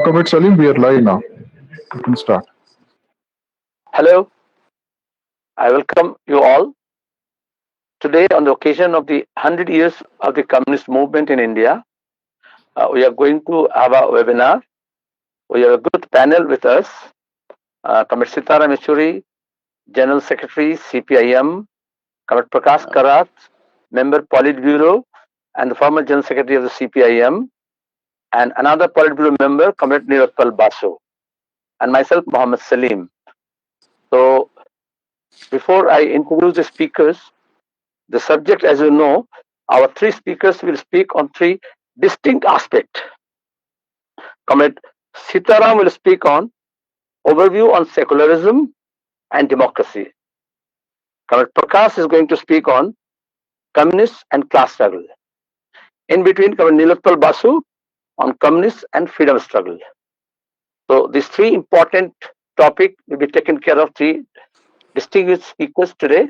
Comrade Salim, we are live now. You can start. Hello, I welcome you all. Today, on the occasion of the 100 years of the Communist movement in India, we are going to have a webinar. We have a good panel with us. Comrade Sitaram Yechuri, General Secretary, Cpim, Comrade Prakash Karat, Member Politburo, and the former General Secretary of the Cpim, and another Politburo member, Comrade Nirupal Basu, and myself, Mohammed Salim. So, before I introduce the speakers, the subject, as you know, our three speakers will speak on three distinct aspects. Comrade Sitaram will speak on overview on secularism and democracy. Comrade Prakash is going to speak on communists and class struggle. In between, Comrade Nilotpal Basu on communists and freedom struggle. So these three important topics will be taken care of three distinguished speakers today.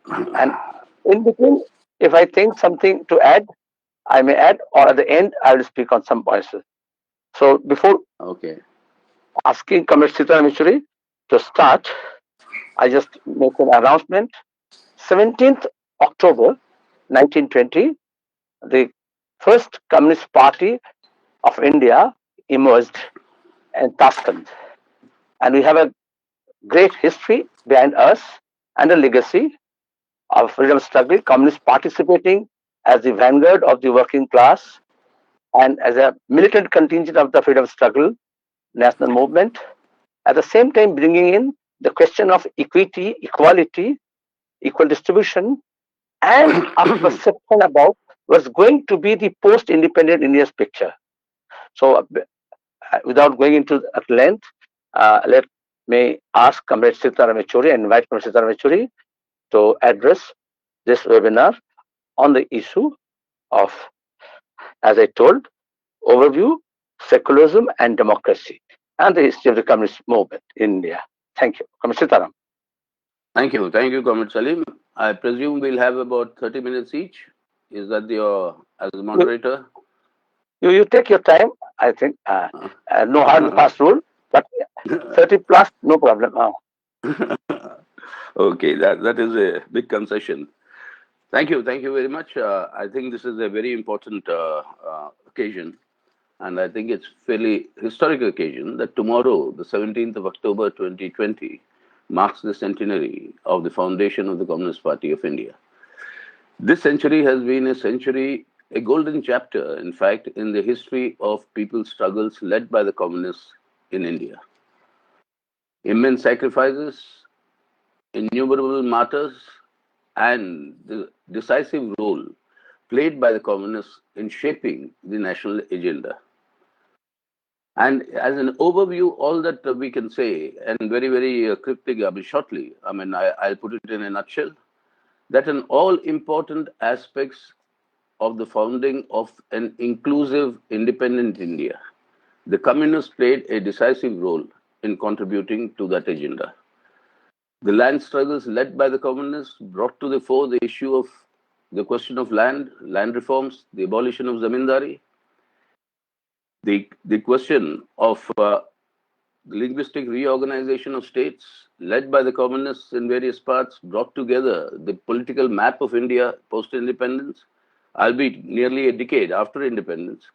And in between, if I think something to add, I may add, or at the end, I will speak on some points. So before asking Comrade Sitaram Yechuri to start, I just make an announcement. 17th October 1920, the first Communist Party of India emerged in Tashkent. And we have a great history behind us and a legacy of freedom struggle, communists participating as the vanguard of the working class and as a militant contingent of the freedom struggle, national movement, at the same time bringing in the question of equity, equality, equal distribution, and a perception about what's going to be the post-independent India's picture. So, without going into at length, let me ask Comrade Sitaram Yechuri and invite Comrade Sitaram Yechuri to address this webinar on the issue of, as I told, overview, secularism and democracy, and the history of the communist movement in India. Thank you. Comrade Sitaram. Thank you, Comrade Salim. I presume we'll have about 30 minutes each. Is that your, as a moderator? You take your time, I think. No hard and fast rule, but 30 plus, no problem. Okay, that is a big concession. Thank you very much. I think this is a very important occasion, and I think it's fairly historic occasion that tomorrow, the 17th of October 2020, marks the centenary of the foundation of the Communist Party of India. This century has been a golden chapter, in fact, in the history of people's struggles led by the communists in India. Immense sacrifices, innumerable martyrs, and the decisive role played by the communists in shaping the national agenda. And as an overview, all that we can say, and very, very cryptic, shortly, I'll put it in a nutshell, that in all important aspects of the founding of an inclusive, independent India, the communists played a decisive role in contributing to that agenda. The land struggles led by the communists brought to the fore the issue of the question of land reforms, the abolition of zamindari, the question of the linguistic reorganization of states led by the communists in various parts brought together the political map of India post-independence, albeit nearly a decade after independence.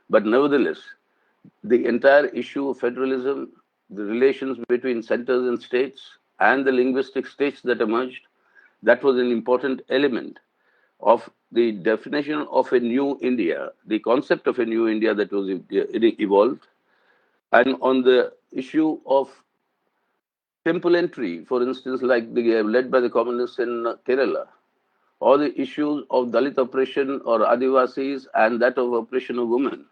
But nevertheless, the entire issue of federalism, the relations between centers and states, and the linguistic states that emerged, that was an important element of the definition of a new India, the concept of a new India that was evolved. And on the issue of temple entry, for instance, like led by the communists in Kerala, or the issues of Dalit oppression or Adivasis and that of oppression of women,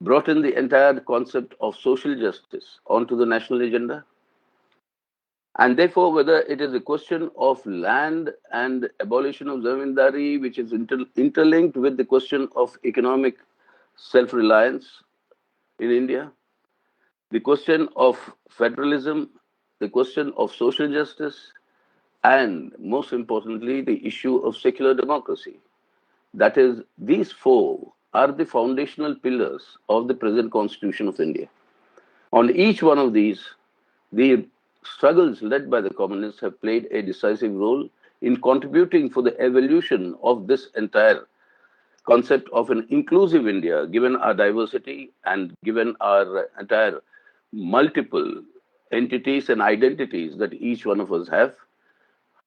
brought in the entire concept of social justice onto the national agenda. And therefore, whether it is a question of land and abolition of zamindari, which is interlinked with the question of economic self-reliance in India, the question of federalism, the question of social justice, and most importantly, the issue of secular democracy. That is, these four are the foundational pillars of the present Constitution of India. On each one of these, the struggles led by the communists have played a decisive role in contributing for the evolution of this entire concept of an inclusive India, given our diversity and given our entire multiple entities and identities that each one of us have,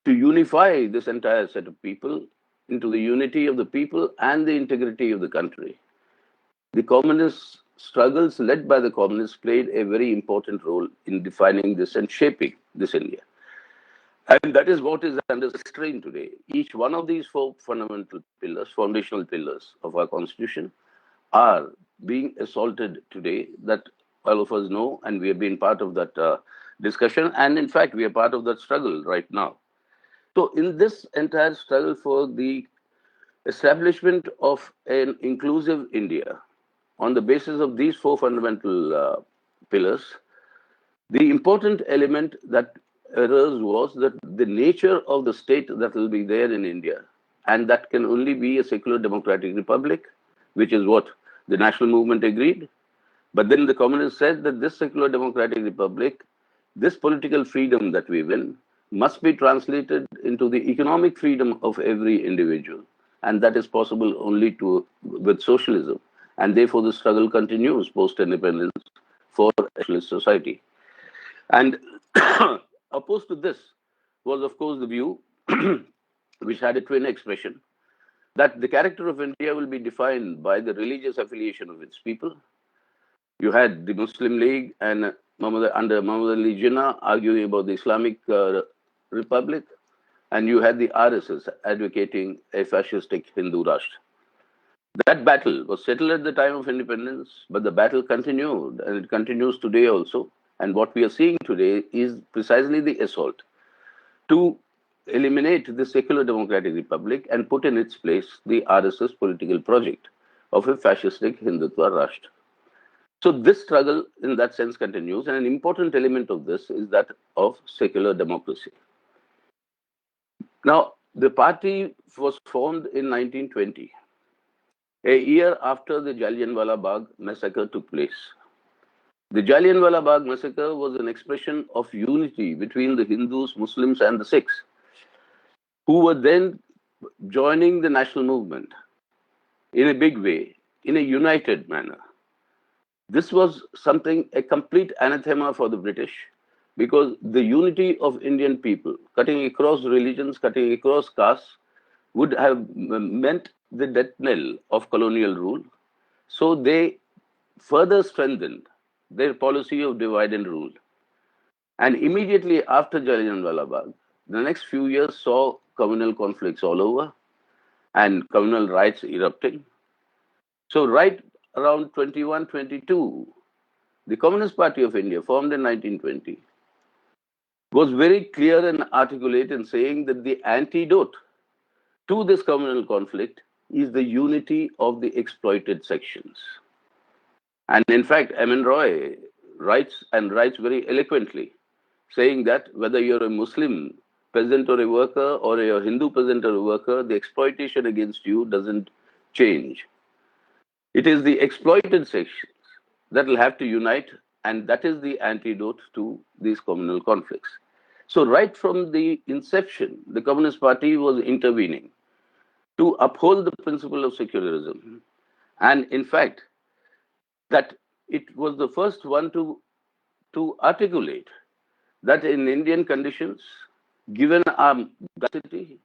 to unify this entire set of people into the unity of the people and the integrity of the country. The communist struggles led by the communists played a very important role in defining this and shaping this India. And that is what is under strain today. Each one of these four fundamental pillars, foundational pillars of our constitution, are being assaulted today, that all of us know, and we have been part of that discussion. And in fact, we are part of that struggle right now. So, in this entire struggle for the establishment of an inclusive India, on the basis of these four fundamental pillars, the important element that arose was that the nature of the state that will be there in India, and that can only be a secular democratic republic, which is what the national movement agreed. But then the communists said that this secular democratic republic, this political freedom that we win, must be translated into the economic freedom of every individual. And that is possible only with socialism. And therefore, the struggle continues post-independence for a socialist society. And opposed to this was, of course, the view, which had a twin expression, that the character of India will be defined by the religious affiliation of its people. You had the Muslim League and under Muhammad Ali Jinnah arguing about the Islamic Republic, and you had the RSS advocating a fascistic Hindu Rashtra. That battle was settled at the time of independence, but the battle continued, and it continues today also. And what we are seeing today is precisely the assault to eliminate the secular democratic republic and put in its place the RSS political project of a fascistic Hindutva Rashtra. So this struggle in that sense continues, and an important element of this is that of secular democracy. Now, the party was formed in 1920, a year after the Jallianwala Bagh massacre took place. The Jallianwala Bagh massacre was an expression of unity between the Hindus, Muslims, and the Sikhs, who were then joining the national movement in a big way, in a united manner. This was something, a complete anathema for the British, because the unity of Indian people, cutting across religions, cutting across castes, would have meant the death knell of colonial rule. So they further strengthened their policy of divide and rule. And immediately after Jallianwala Bagh, the next few years saw communal conflicts all over and communal riots erupting. So right around 21, 22, the Communist Party of India, formed in 1920, was very clear and articulate in saying that the antidote to this communal conflict is the unity of the exploited sections. And in fact, M.N. Roy writes very eloquently, saying that whether you're a Muslim peasant or a worker, or a Hindu peasant or a worker, the exploitation against you doesn't change. It is the exploited sections that will have to unite, and that is the antidote to these communal conflicts. So right from the inception, the Communist Party was intervening to uphold the principle of secularism. And in fact, that it was the first one to articulate that in Indian conditions, given our diversity,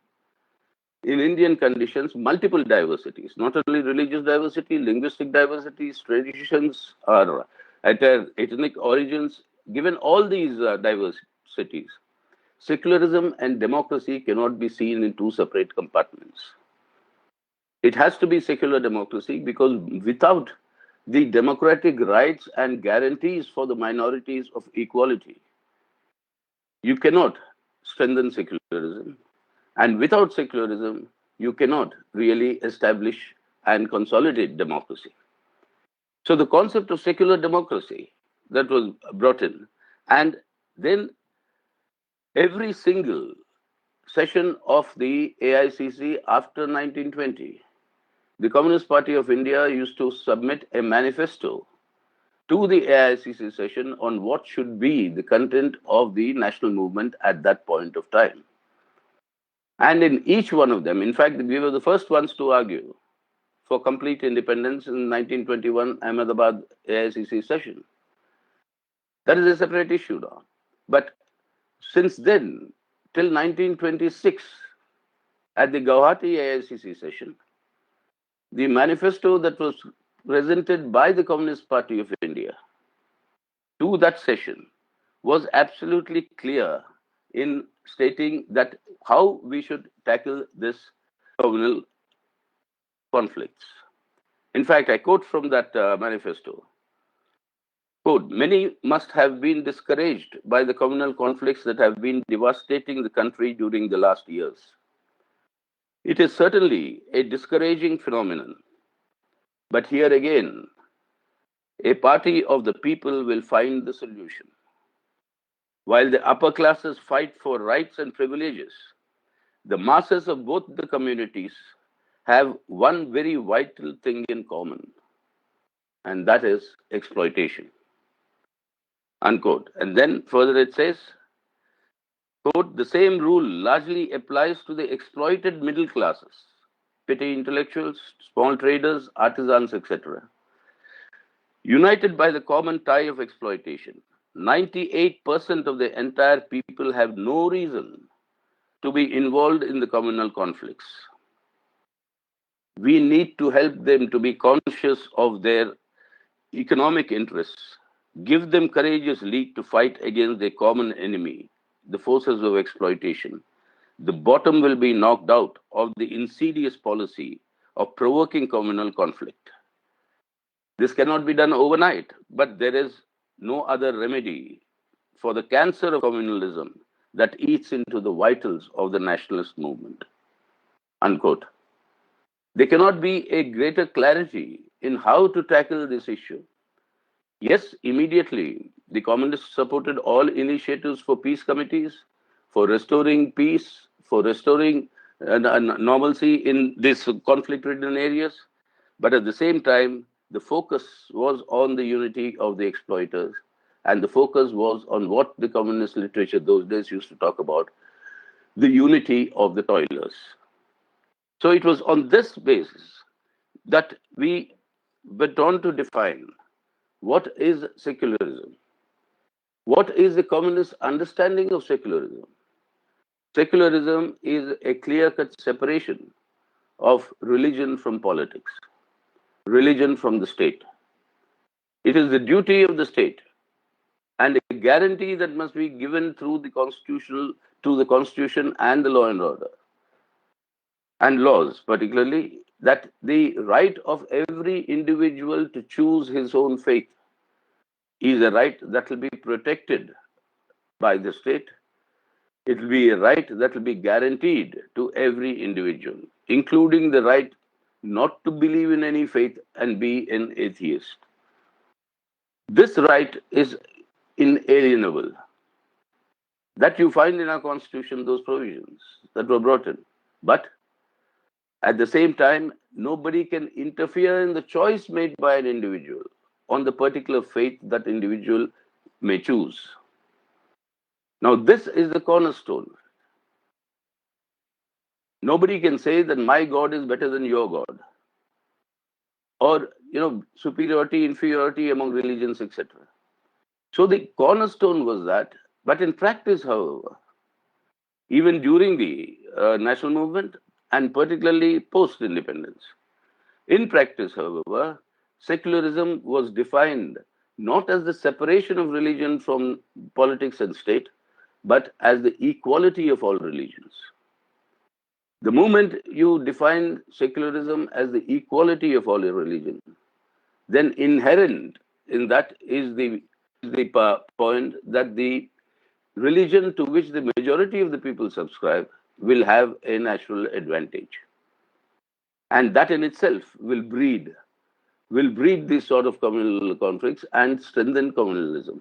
in Indian conditions, multiple diversities, not only religious diversity, linguistic diversities, traditions, or ethnic origins, given all these diversities, secularism and democracy cannot be seen in two separate compartments. It has to be secular democracy, because without the democratic rights and guarantees for the minorities of equality, you cannot strengthen secularism. And without secularism, you cannot really establish and consolidate democracy. So the concept of secular democracy that was brought in, and then every single session of the AICC after 1920 the Communist Party of India used to submit a manifesto to the AICC session on what should be the content of the national movement at that point of time. And in each one of them, in fact, we were the first ones to argue for complete independence in 1921 Ahmedabad AICC session. That is a separate issue now. But since then, till 1926, at the Guwahati AICC session, the manifesto that was presented by the Communist Party of India to that session was absolutely clear in stating that how we should tackle this communal conflicts. In fact, I quote from that manifesto. Quote, many must have been discouraged by the communal conflicts that have been devastating the country during the last years. It is certainly a discouraging phenomenon. But here again, a party of the people will find the solution. While the upper classes fight for rights and privileges, the masses of both the communities have one very vital thing in common, and that is exploitation. Unquote. And then further it says, quote, the same rule largely applies to the exploited middle classes, petty intellectuals, small traders, artisans, etc. United by the common tie of exploitation, 98% of the entire people have no reason to be involved in the communal conflicts. We need to help them to be conscious of their economic interests, give them courageous lead to fight against their common enemy, the forces of exploitation. The bottom will be knocked out of the insidious policy of provoking communal conflict. This cannot be done overnight, but there is no other remedy for the cancer of communalism that eats into the vitals of the nationalist movement. Unquote. There cannot be a greater clarity in how to tackle this issue. Yes, immediately, the communists supported all initiatives for peace committees, for restoring peace, for restoring normalcy in these conflict-ridden areas. But at the same time, the focus was on the unity of the exploiters, and the focus was on what the communist literature those days used to talk about, the unity of the toilers. So it was on this basis that we went on to define what is secularism. What is the communist understanding of secularism? Secularism is a clear-cut separation of religion from politics, religion from the state. It is the duty of the state and a guarantee that must be given through the constitution and the law and order and laws, particularly that the right of every individual to choose his own faith is a right that will be protected by the state. It will be a right that will be guaranteed to every individual, including the right not to believe in any faith and be an atheist. This right is inalienable. That you find in our constitution, those provisions that were brought in. But at the same time, nobody can interfere in the choice made by an individual on the particular faith that individual may choose. Now, this is the cornerstone. Nobody can say that my God is better than your God, or superiority, inferiority among religions, etc. So the cornerstone was that. But in practice, however, even during the national movement and particularly post-independence, in practice, however, secularism was defined not as the separation of religion from politics and state, but as the equality of all religions. The moment you define secularism as the equality of all religion, then inherent in that is the point that the religion to which the majority of the people subscribe will have a natural advantage. And that in itself will breed these sort of communal conflicts and strengthen communalism.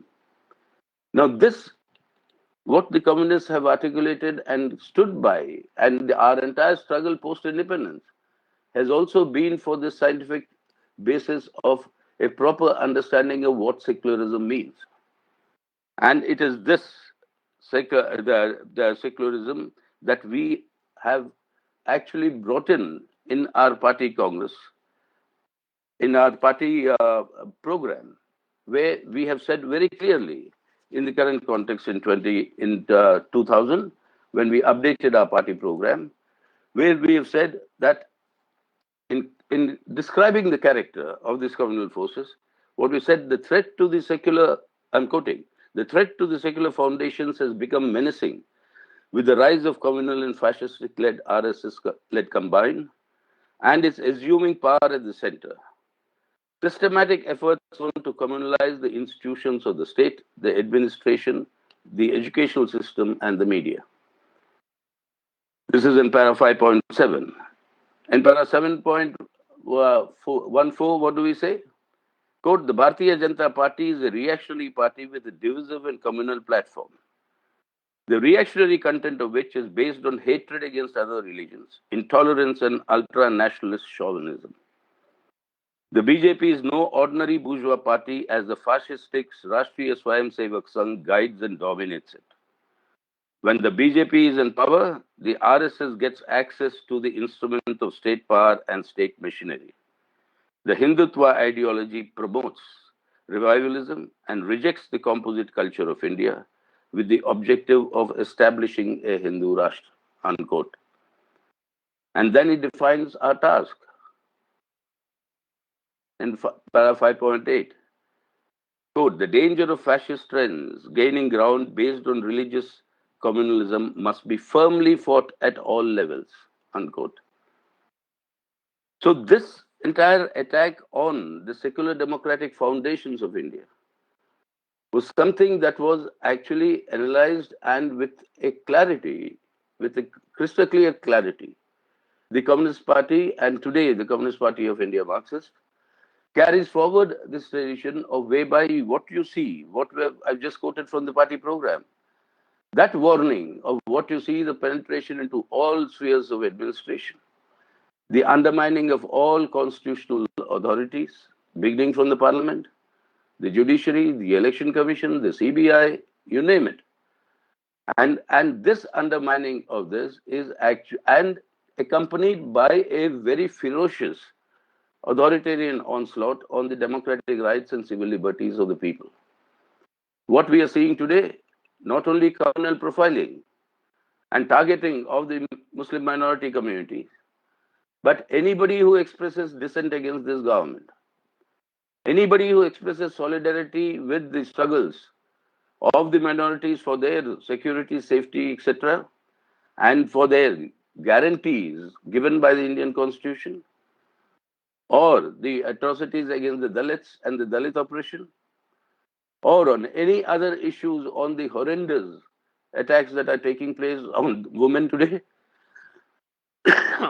Now this, what the communists have articulated and stood by, and our entire struggle post-independence has also been for the scientific basis of a proper understanding of what secularism means. And it is this the secularism that we have actually brought in our party congress, in our party program, where we have said very clearly in the current context in 2000, when we updated our party program, where we have said that in describing the character of these communal forces, what we said, the threat to the secular, I'm quoting, the threat to the secular foundations has become menacing with the rise of communal and fascistic-led RSS-led combined, and its assuming power at the center. Systematic efforts to communalize the institutions of the state, the administration, the educational system, and the media. This is in para 5.7. In para 7.14, what do we say? Quote, the Bharatiya Janata Party is a reactionary party with a divisive and communal platform, the reactionary content of which is based on hatred against other religions, intolerance, and ultra-nationalist chauvinism. The BJP is no ordinary bourgeois party, as the fascistic Rashtriya Swayamsevak Sangh guides and dominates it. When the BJP is in power, the RSS gets access to the instrument of state power and state machinery. The Hindutva ideology promotes revivalism and rejects the composite culture of India with the objective of establishing a Hindu Rashtra, unquote. And then it defines our task in para 5.8. Quote, the danger of fascist trends gaining ground based on religious communalism must be firmly fought at all levels, unquote. So this entire attack on the secular democratic foundations of India was something that was actually analyzed, and with a clarity, with a crystal clear clarity. The Communist Party, and today the Communist Party of India Marxist, carries forward this tradition of whereby what you see, I've just quoted from the party program, that warning of what you see, the penetration into all spheres of administration, the undermining of all constitutional authorities, beginning from the parliament, the judiciary, the election commission, the CBI, you name it. And this undermining of this is actually, and accompanied by a very ferocious authoritarian onslaught on the democratic rights and civil liberties of the people. What we are seeing today, not only communal profiling and targeting of the Muslim minority community, but anybody who expresses dissent against this government, anybody who expresses solidarity with the struggles of the minorities for their security, safety, etc., and for their guarantees given by the Indian Constitution, or the atrocities against the Dalits and the Dalit oppression, or on any other issues on the horrendous attacks that are taking place on women today,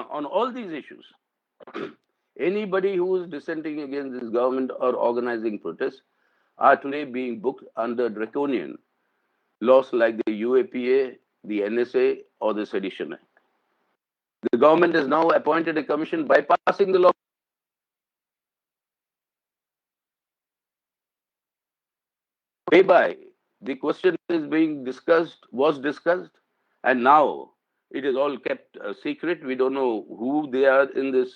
on all these issues, anybody who is dissenting against this government or organizing protests are today being booked under draconian laws like the UAPA, the NSA, or the Sedition Act. The government has now appointed a commission bypassing the law, whereby the question is being discussed, was discussed, and now it is all kept secret. We don't know who they are in this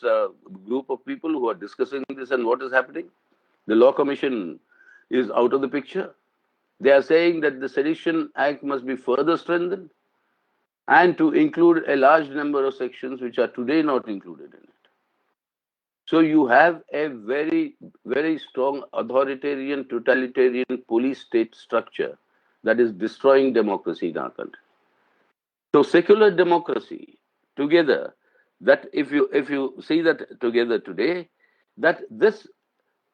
group of people who are discussing this and what is happening. The Law Commission is out of the picture. They are saying that the Sedition Act must be further strengthened and to include a large number of sections which are today not included in it. So you have a very, very strong authoritarian, totalitarian police state structure that is destroying democracy in our country. So secular democracy together, that if you see that together today, that this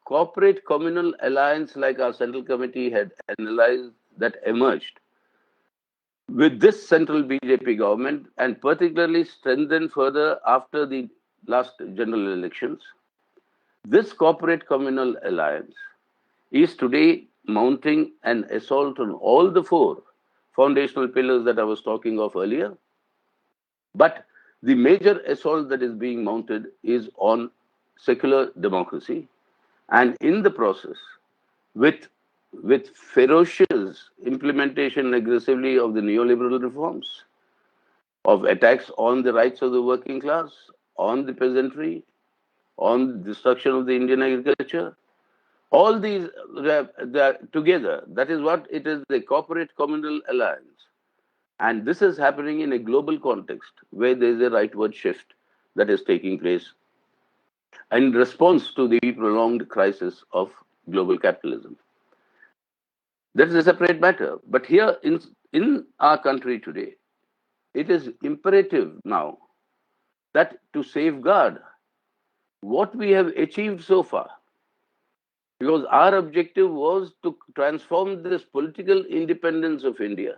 corporate communal alliance like our central committee had analyzed, that emerged with this central BJP government, and particularly strengthened further after the last general elections, this corporate communal alliance is today mounting an assault on all the four foundational pillars that I was talking of earlier. But The major assault that is being mounted is on secular democracy, and in the process, with ferocious implementation aggressively of the neoliberal reforms, of attacks on the rights of the working class, on the peasantry, on destruction of the Indian agriculture, all these together, that is what it is, the corporate communal alliance. And this is happening in a global context where there is a rightward shift that is taking place in response to the prolonged crisis of global capitalism. That is a separate matter. But here in our country today, it is imperative now that to safeguard what we have achieved so far, because our objective was to transform this political independence of India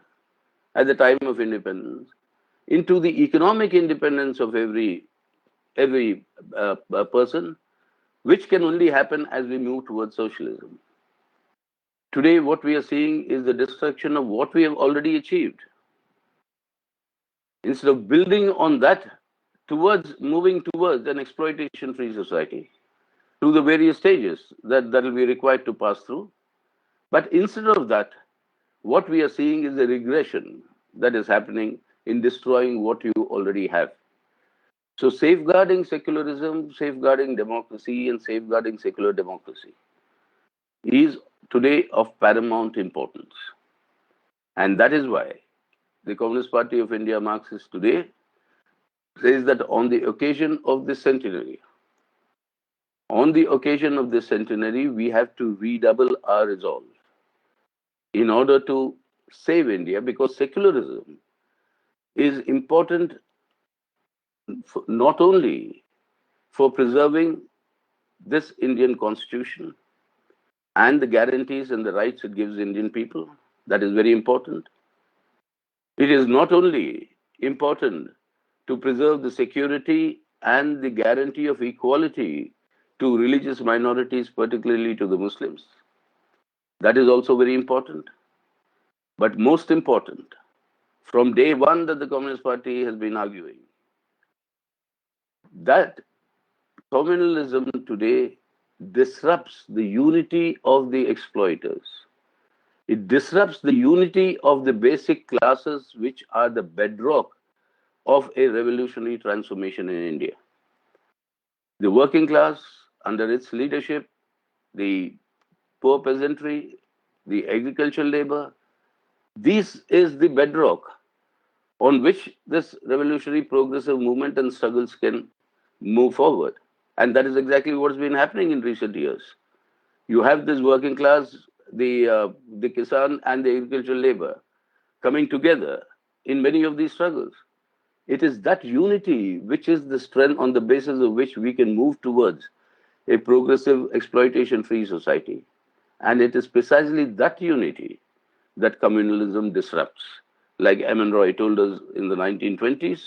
at the time of independence into the economic independence of every person, which can only happen as we move towards socialism. Today, what we are seeing is the destruction of what we have already achieved. Instead of building on that, towards moving towards an exploitation-free society through the various stages that will be required to pass through. But instead of that, what we are seeing is a regression that is happening in destroying what you already have. So safeguarding secularism, safeguarding democracy, and safeguarding secular democracy is today of paramount importance. And that is why the Communist Party of India, Marxist today, says that on the occasion of this centenary, we have to redouble our resolve in order to save India, because secularism is important not only for preserving this Indian constitution and the guarantees and the rights it gives Indian people. That is very important. It is not only important to preserve the security and the guarantee of equality to religious minorities, particularly to the Muslims. That is also very important. But most important, from day one that the Communist Party has been arguing, that communalism today disrupts the unity of the exploiters. It disrupts the unity of the basic classes, which are the bedrock of a revolutionary transformation in India. The working class, under its leadership, the poor peasantry, the agricultural labor, this is the bedrock on which this revolutionary progressive movement and struggles can move forward. And that is exactly what's been happening in recent years. You have this working class, the Kisan and the agricultural labor coming together in many of these struggles. It is that unity which is the strength on the basis of which we can move towards a progressive exploitation-free society. And it is precisely that unity that communalism disrupts. Like Eamon Roy told us in the 1920s,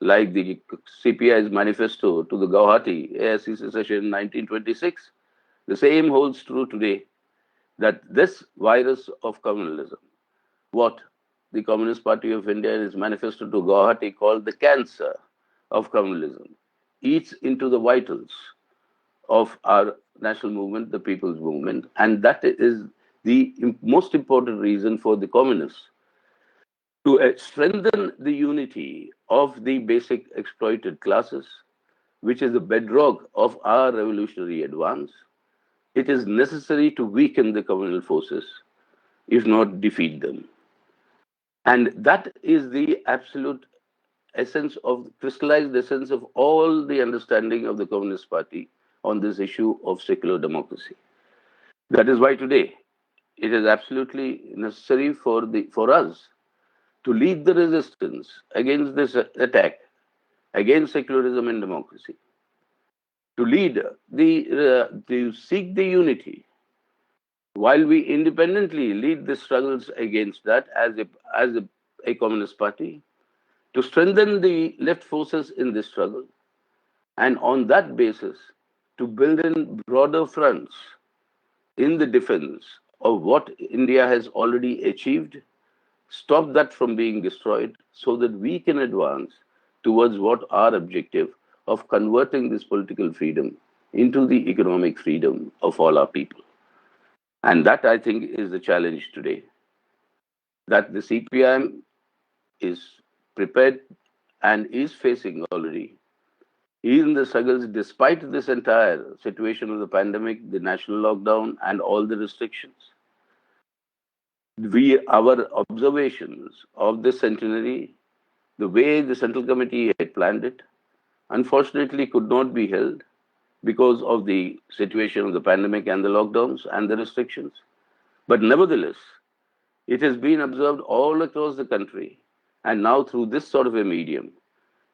like the CPI's manifesto to the Guwahati AICC session in 1926, the same holds true today, that this virus of communalism, what the Communist Party of India in its manifesto to Guwahati called the cancer of communalism, eats into the vitals of our national movement, the people's movement. And that is the most important reason for the communists to strengthen the unity of the basic exploited classes, which is the bedrock of our revolutionary advance. It is necessary to weaken the communal forces, if not defeat them. And that is the absolute essence of, crystallized essence of all the understanding of the Communist Party on this issue of secular democracy. That is why today it is absolutely necessary for us to lead the resistance against this attack, against secularism and democracy, to lead to seek the unity, while we independently lead the struggles against that as a Communist Party, to strengthen the left forces in this struggle, and on that basis to build in broader fronts in the defense of what India has already achieved, stop that from being destroyed, so that we can advance towards what our objective of converting this political freedom into the economic freedom of all our people. And that, I think, is the challenge today. That the CPIM is prepared and is facing already. Even the struggles, despite this entire situation of the pandemic, the national lockdown, and all the restrictions, our observations of this centenary, the way the Central Committee had planned it, unfortunately could not be held because of the situation of the pandemic and the lockdowns and the restrictions. But nevertheless, it has been observed all across the country. And now, through this sort of a medium,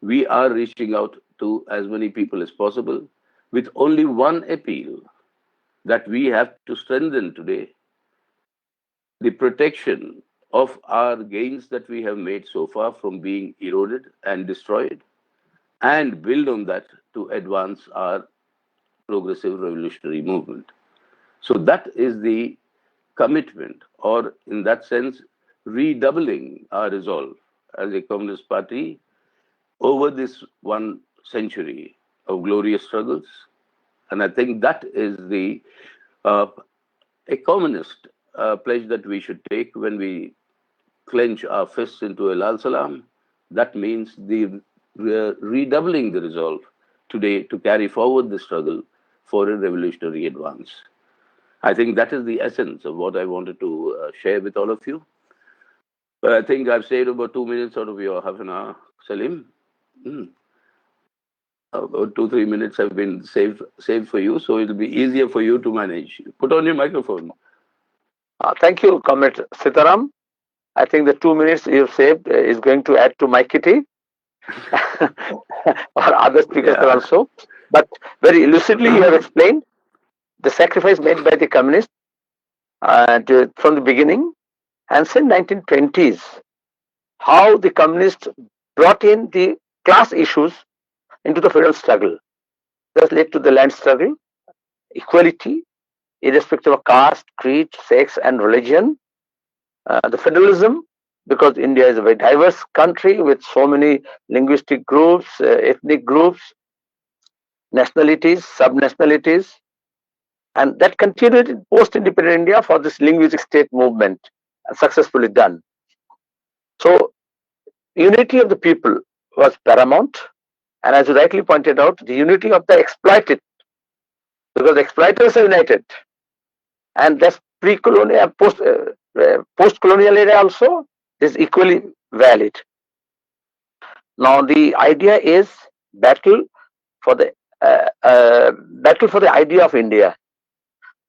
we are reaching out to as many people as possible with only one appeal that we have to strengthen today the protection of our gains that we have made so far from being eroded and destroyed, and build on that to advance our progressive revolutionary movement. So that is the commitment, or in that sense, redoubling our resolve as a Communist Party over this 1 century of glorious struggles. And I think that is a communist pledge that we should take when we clench our fists into a Lal Salam. That means redoubling the resolve today to carry forward the struggle for a revolutionary advance. I think that is the essence of what I wanted to share with all of you. I think I've saved about 2 minutes out of your half an hour, Salim. About 2-3 minutes have been saved for you, so it'll be easier for you to manage. Put on your microphone. Thank you, Comrade Sitaram. I think the 2 minutes you've saved is going to add to my kitty or other speakers also. But very lucidly you have explained the sacrifice made by the communists from the beginning, and since 1920s, how the communists brought in the class issues into the freedom struggle. That led to the land struggle, equality, irrespective of caste, creed, sex, and religion. The federalism, because India is a very diverse country with so many linguistic groups, ethnic groups, nationalities, sub-nationalities, and that continued in post-independent India for this linguistic state movement, successfully done. So, unity of the people was paramount, and as you rightly pointed out, the unity of the exploited, because the exploiters are united, and that's pre-colonial, post-colonial era also is equally valid. Now the idea is battle for the idea of India,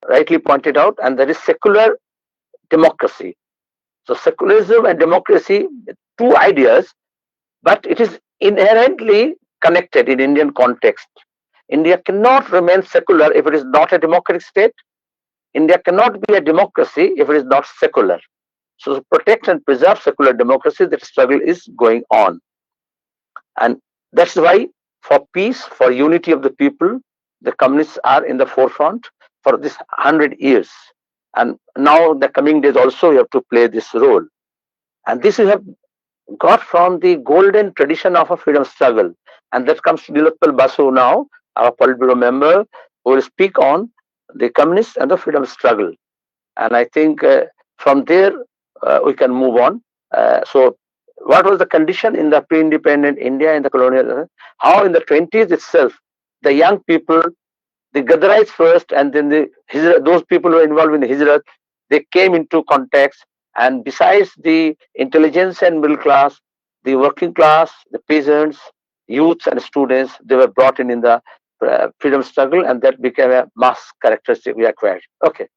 rightly pointed out, and there is secular democracy. So secularism and democracy, two ideas, but it is inherently connected in Indian context. India cannot remain secular if it is not a democratic state. India cannot be a democracy if it is not secular. So to protect and preserve secular democracy, that struggle is going on. And that's why for peace, for unity of the people, the communists are in the forefront for this 100 years. And now the coming days also we have to play this role. And this we have got from the golden tradition of a freedom struggle. And that comes to Nilotpal Basu now, our Politburo member, who will speak on the communists and the freedom struggle. And I think from there we can move on. So what was the condition in the pre-independent India in the colonial era? How in the 20s itself, the young people, the Gadarites first, and then those people who were involved in the Hijrat, they came into context. And besides the intelligence and middle class, the working class, the peasants, youths and students, they were brought in the freedom struggle, and that became a mass characteristic we acquired. Okay,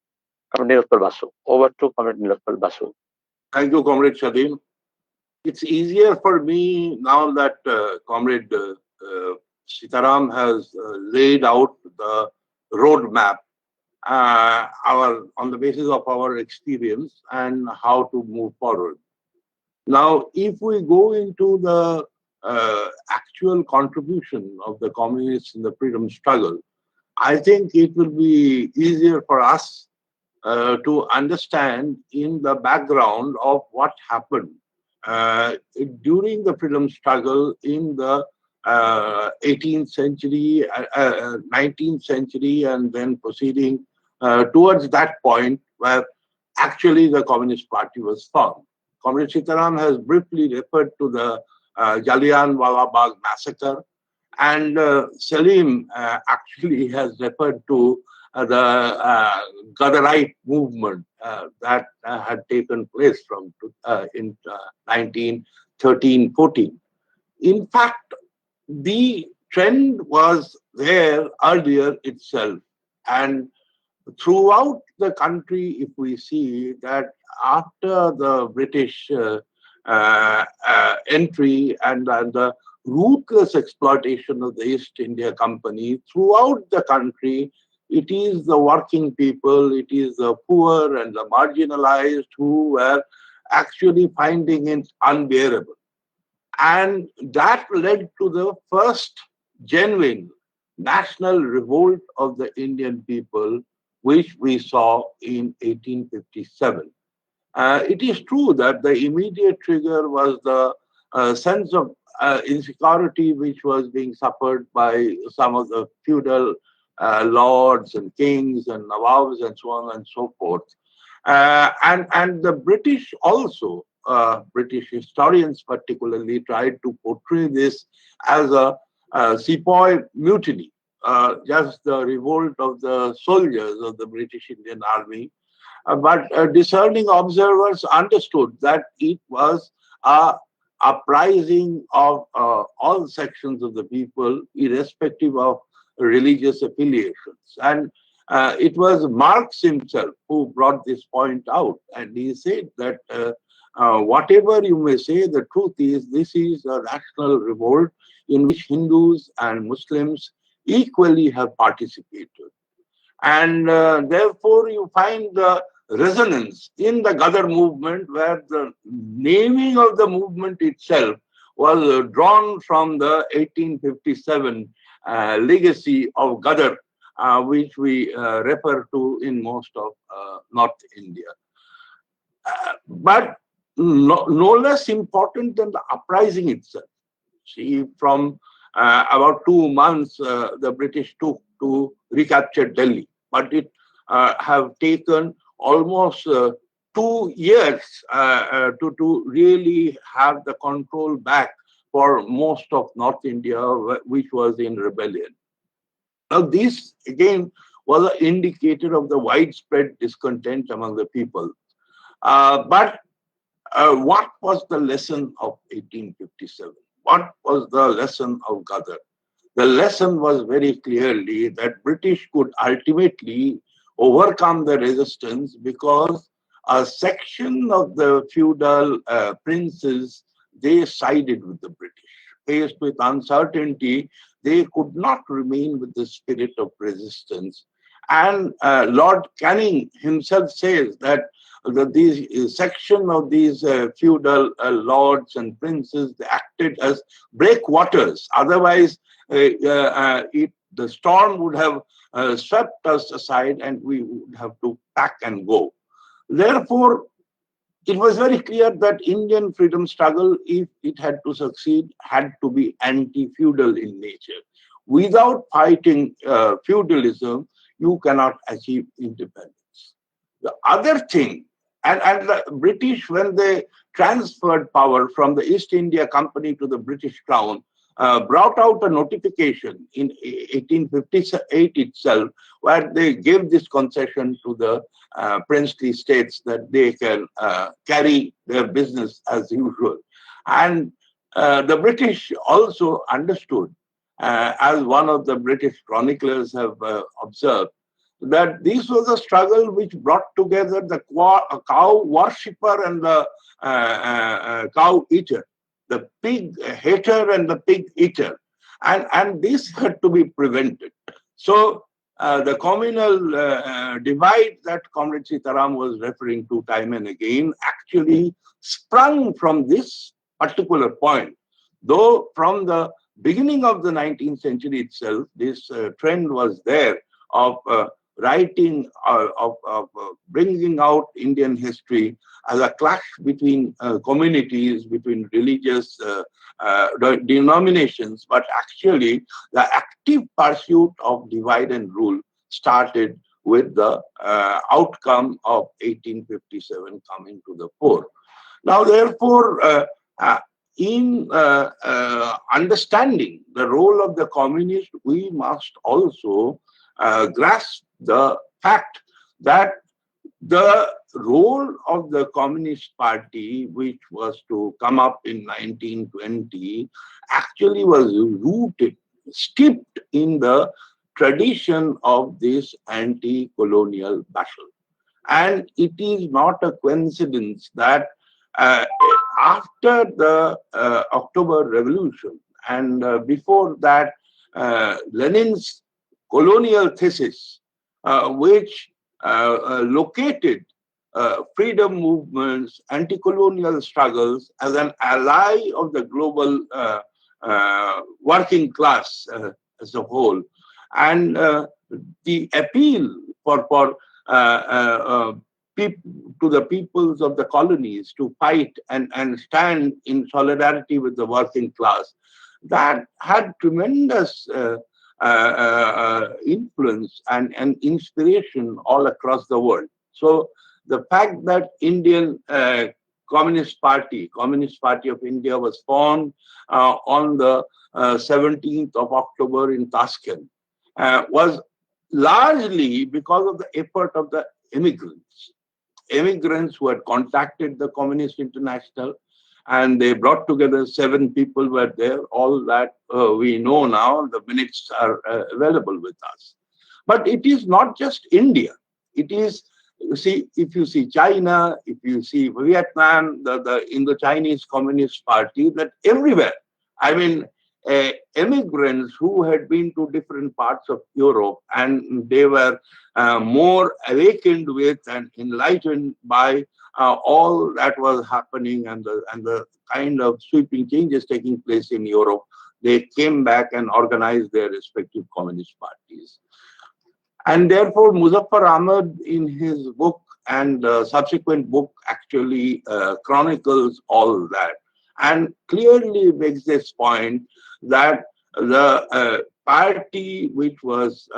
Comrade Nilotpal Basu. Over to Comrade Nilotpal Basu. Thank you, Comrade Shadim. It's easier for me now that Comrade Sitaram has laid out the roadmap on the basis of our experience and how to move forward. Now, if we go into the actual contribution of the communists in the freedom struggle, I think it will be easier for us to understand in the background of what happened during the freedom struggle in the 18th century, 19th century, and then proceeding towards that point where actually the Communist Party was formed. Comrade Sitaram has briefly referred to the Jallianwala Bagh massacre, and Salim actually has referred to the Gadarite movement that had taken place from in 1913-14. In fact, the trend was there earlier itself, and throughout the country, if we see that after the British entry and the ruthless exploitation of the East India Company, throughout the country, it is the working people, it is the poor and the marginalized who were actually finding it unbearable. And that led to the first genuine national revolt of the Indian people, which we saw in 1857. It is true that the immediate trigger was the sense of insecurity which was being suffered by some of the feudal lords and kings and nawabs and so on and so forth. And the British also, British historians particularly, tried to portray this as a sepoy mutiny, just the revolt of the soldiers of the British Indian Army. But discerning observers understood that it was a uprising of all sections of the people, irrespective of religious affiliations. And it was Marx himself who brought this point out. And he said that whatever you may say, the truth is this is a national revolt in which Hindus and Muslims equally have participated. And therefore, you find the resonance in the Gadar movement, where the naming of the movement itself was drawn from the 1857 legacy of Gadar, which we refer to in most of North India. But no less important than the uprising itself. See, from about 2 months, the British took to recapture Delhi, but it have taken almost 2 years to really have the control back for most of North India, which was in rebellion. Now, this again was an indicator of the widespread discontent among the people. But what was the lesson of 1857? What was the lesson of Gadar? The lesson was very clearly that British could ultimately overcome the resistance because a section of the feudal princes, they sided with the British. Faced with uncertainty, they could not remain with the spirit of resistance. And Lord Canning himself says that these section of these feudal lords and princes, they acted as breakwaters. Otherwise, the storm would have swept us aside and we would have to pack and go. Therefore, it was very clear that Indian freedom struggle, if it had to succeed, had to be anti-feudal in nature. Without fighting feudalism, you cannot achieve independence. The other thing, and the British, when they transferred power from the East India Company to the British Crown, brought out a notification in 1858 itself, where they gave this concession to the princely states that they can carry their business as usual. And the British also understood, as one of the British chroniclers have observed, that this was a struggle which brought together the cow worshipper and the cow eater, the pig hater and the pig eater. And this had to be prevented. So the communal divide that Comrade Sitaram was referring to time and again actually sprung from this particular point. Though from the beginning of the 19th century itself, this trend was there of writing of bringing out Indian history as a clash between communities, between religious denominations, but actually the active pursuit of divide and rule started with the outcome of 1857 coming to the fore. Now, therefore, in understanding the role of the communist, we must also grasp the fact that the role of the Communist Party, which was to come up in 1920, actually was rooted, steeped in the tradition of this anti-colonial battle. And it is not a coincidence that after the October Revolution and before that, Lenin's colonial thesis, which located freedom movements, anti-colonial struggles as an ally of the global working class as a whole. And the appeal for to the peoples of the colonies to fight and stand in solidarity with the working class, that had tremendous influence and inspiration all across the world. So the fact that Indian Communist Party of India was formed on the 17th of October in Tashkent was largely because of the effort of the immigrants who had contacted the Communist International, and they brought together 7 people were there. All that we know now, the minutes are available with us. But it is not just India. It is, you see, if you see China, if you see Vietnam, in the Chinese Communist Party, that everywhere, I mean, immigrants who had been to different parts of Europe, and they were more awakened with and enlightened by all that was happening and the kind of sweeping changes taking place in Europe. They came back and organized their respective communist parties. And therefore, Muzaffar Ahmad, in his book and subsequent book, actually chronicles all that and clearly makes this point that the party which was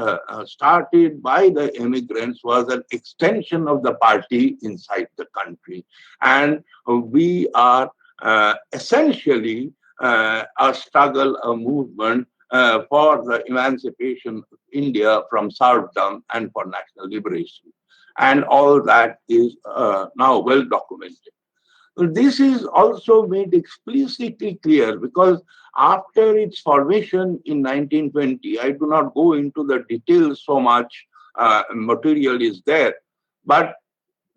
started by the immigrants was an extension of the party inside the country. And we are essentially a struggle, a movement for the emancipation of India from serfdom and for national liberation. And all that is now well documented. This is also made explicitly clear because after its formation in 1920, I do not go into the details so much, material is there, but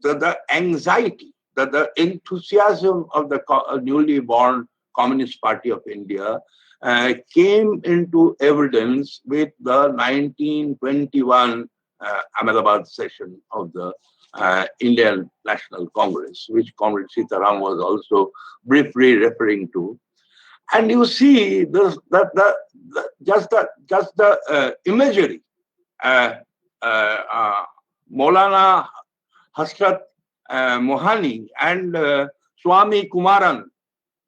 the anxiety, the enthusiasm of the newly born Communist Party of India came into evidence with the 1921 Ahmedabad session of the Indian National Congress, which Comrade Sitaram was also briefly referring to. And you see just the imagery. Maulana Hasrat Mohani and Swami Kumaran,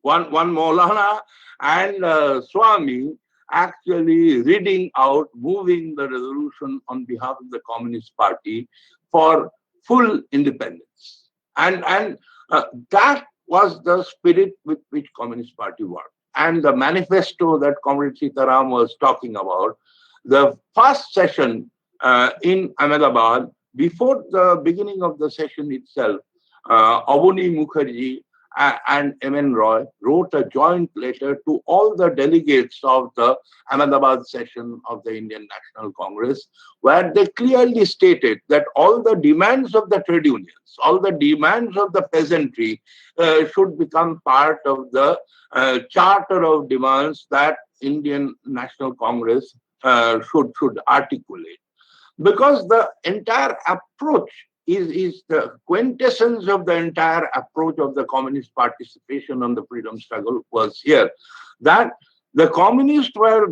one Maulana and Swami, actually reading out, moving the resolution on behalf of the Communist Party for full independence. And that was the spirit with which Communist Party worked. And the manifesto that Comrade Sitaram was talking about, the first session in Ahmedabad, before the beginning of the session itself, Avani Mukherjee and M.N. Roy wrote a joint letter to all the delegates of the Ahmedabad session of the Indian National Congress, where they clearly stated that all the demands of the trade unions, all the demands of the peasantry should become part of the charter of demands that Indian National Congress should articulate. Because the entire approach is the quintessence of the entire approach of the communist participation on the freedom struggle was here, that The communists were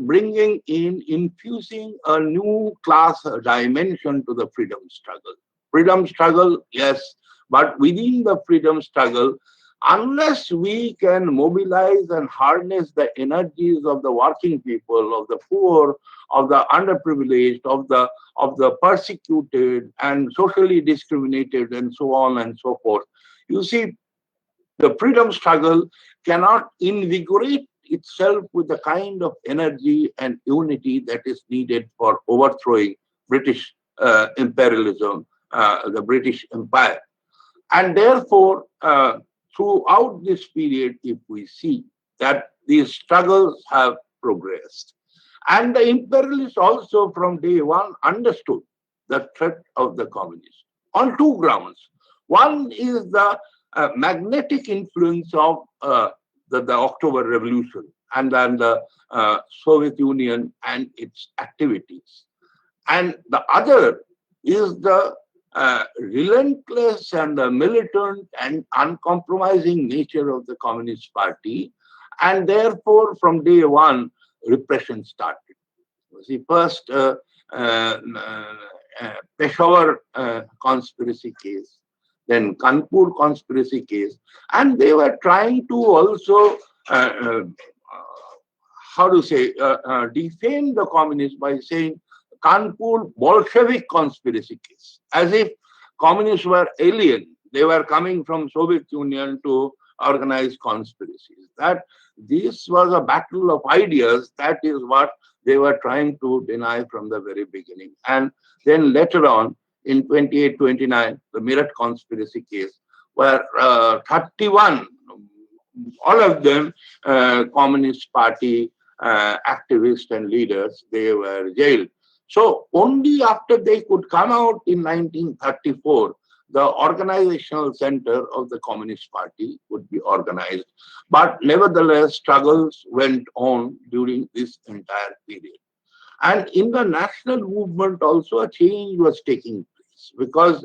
infusing a new class dimension to the freedom struggle. Freedom struggle, yes, but within the freedom struggle, unless we can mobilize and harness the energies of the working people, of the poor, of the underprivileged, of the persecuted and socially discriminated, and so on and so forth, you see, the freedom struggle cannot invigorate itself with the kind of energy and unity that is needed for overthrowing British imperialism, the British Empire. And therefore, throughout this period, if we see that these struggles have progressed, and the imperialists also from day one understood the threat of the communists on two grounds. One is the magnetic influence of the October Revolution and then the Soviet Union and its activities. And the other is the relentless and the militant and uncompromising nature of the Communist Party. And therefore, from day one, repression started. See, first, Peshawar conspiracy case, then Kanpur conspiracy case, and they were trying to also, defame the communists by saying Kanpur Bolshevik conspiracy case, as if communists were alien. They were coming from Soviet Union to organize conspiracies. That this was a battle of ideas. That is what they were trying to deny from the very beginning. And then later on, in 28-29, the Meerut conspiracy case, where 31, all of them Communist Party activists and leaders, they were jailed. So only after they could come out in 1934, the organizational center of the Communist Party would be organized. But nevertheless, struggles went on during this entire period. And in the national movement also a change was taking place, because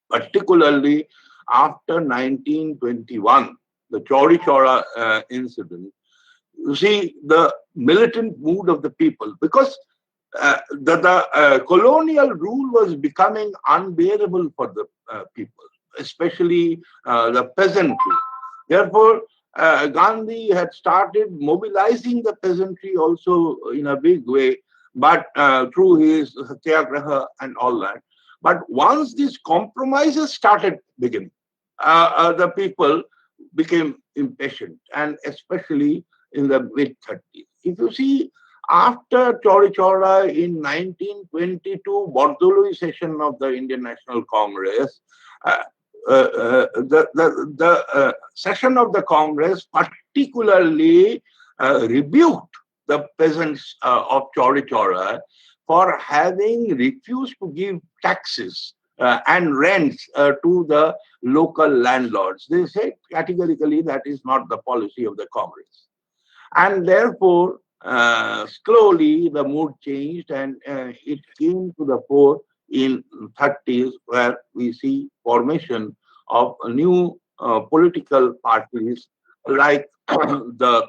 particularly after 1921, the Chauri Chaura incident, you see the militant mood of the people, because the colonial rule was becoming unbearable for the people, especially the peasantry. Therefore, Gandhi had started mobilizing the peasantry also in a big way, but through his satyagraha and all that. But once these compromises started beginning, the people became impatient, and especially in the mid-30s. If you see, after Chauri Chaura in 1922 Bardoloi session of the Indian National Congress, the session of the Congress particularly rebuked the peasants of Chauri Chaura for having refused to give taxes and rents to the local landlords. They said categorically that is not the policy of the Congress. And therefore, slowly the mood changed, and it came to the fore in 30s, where we see formation of new political parties like the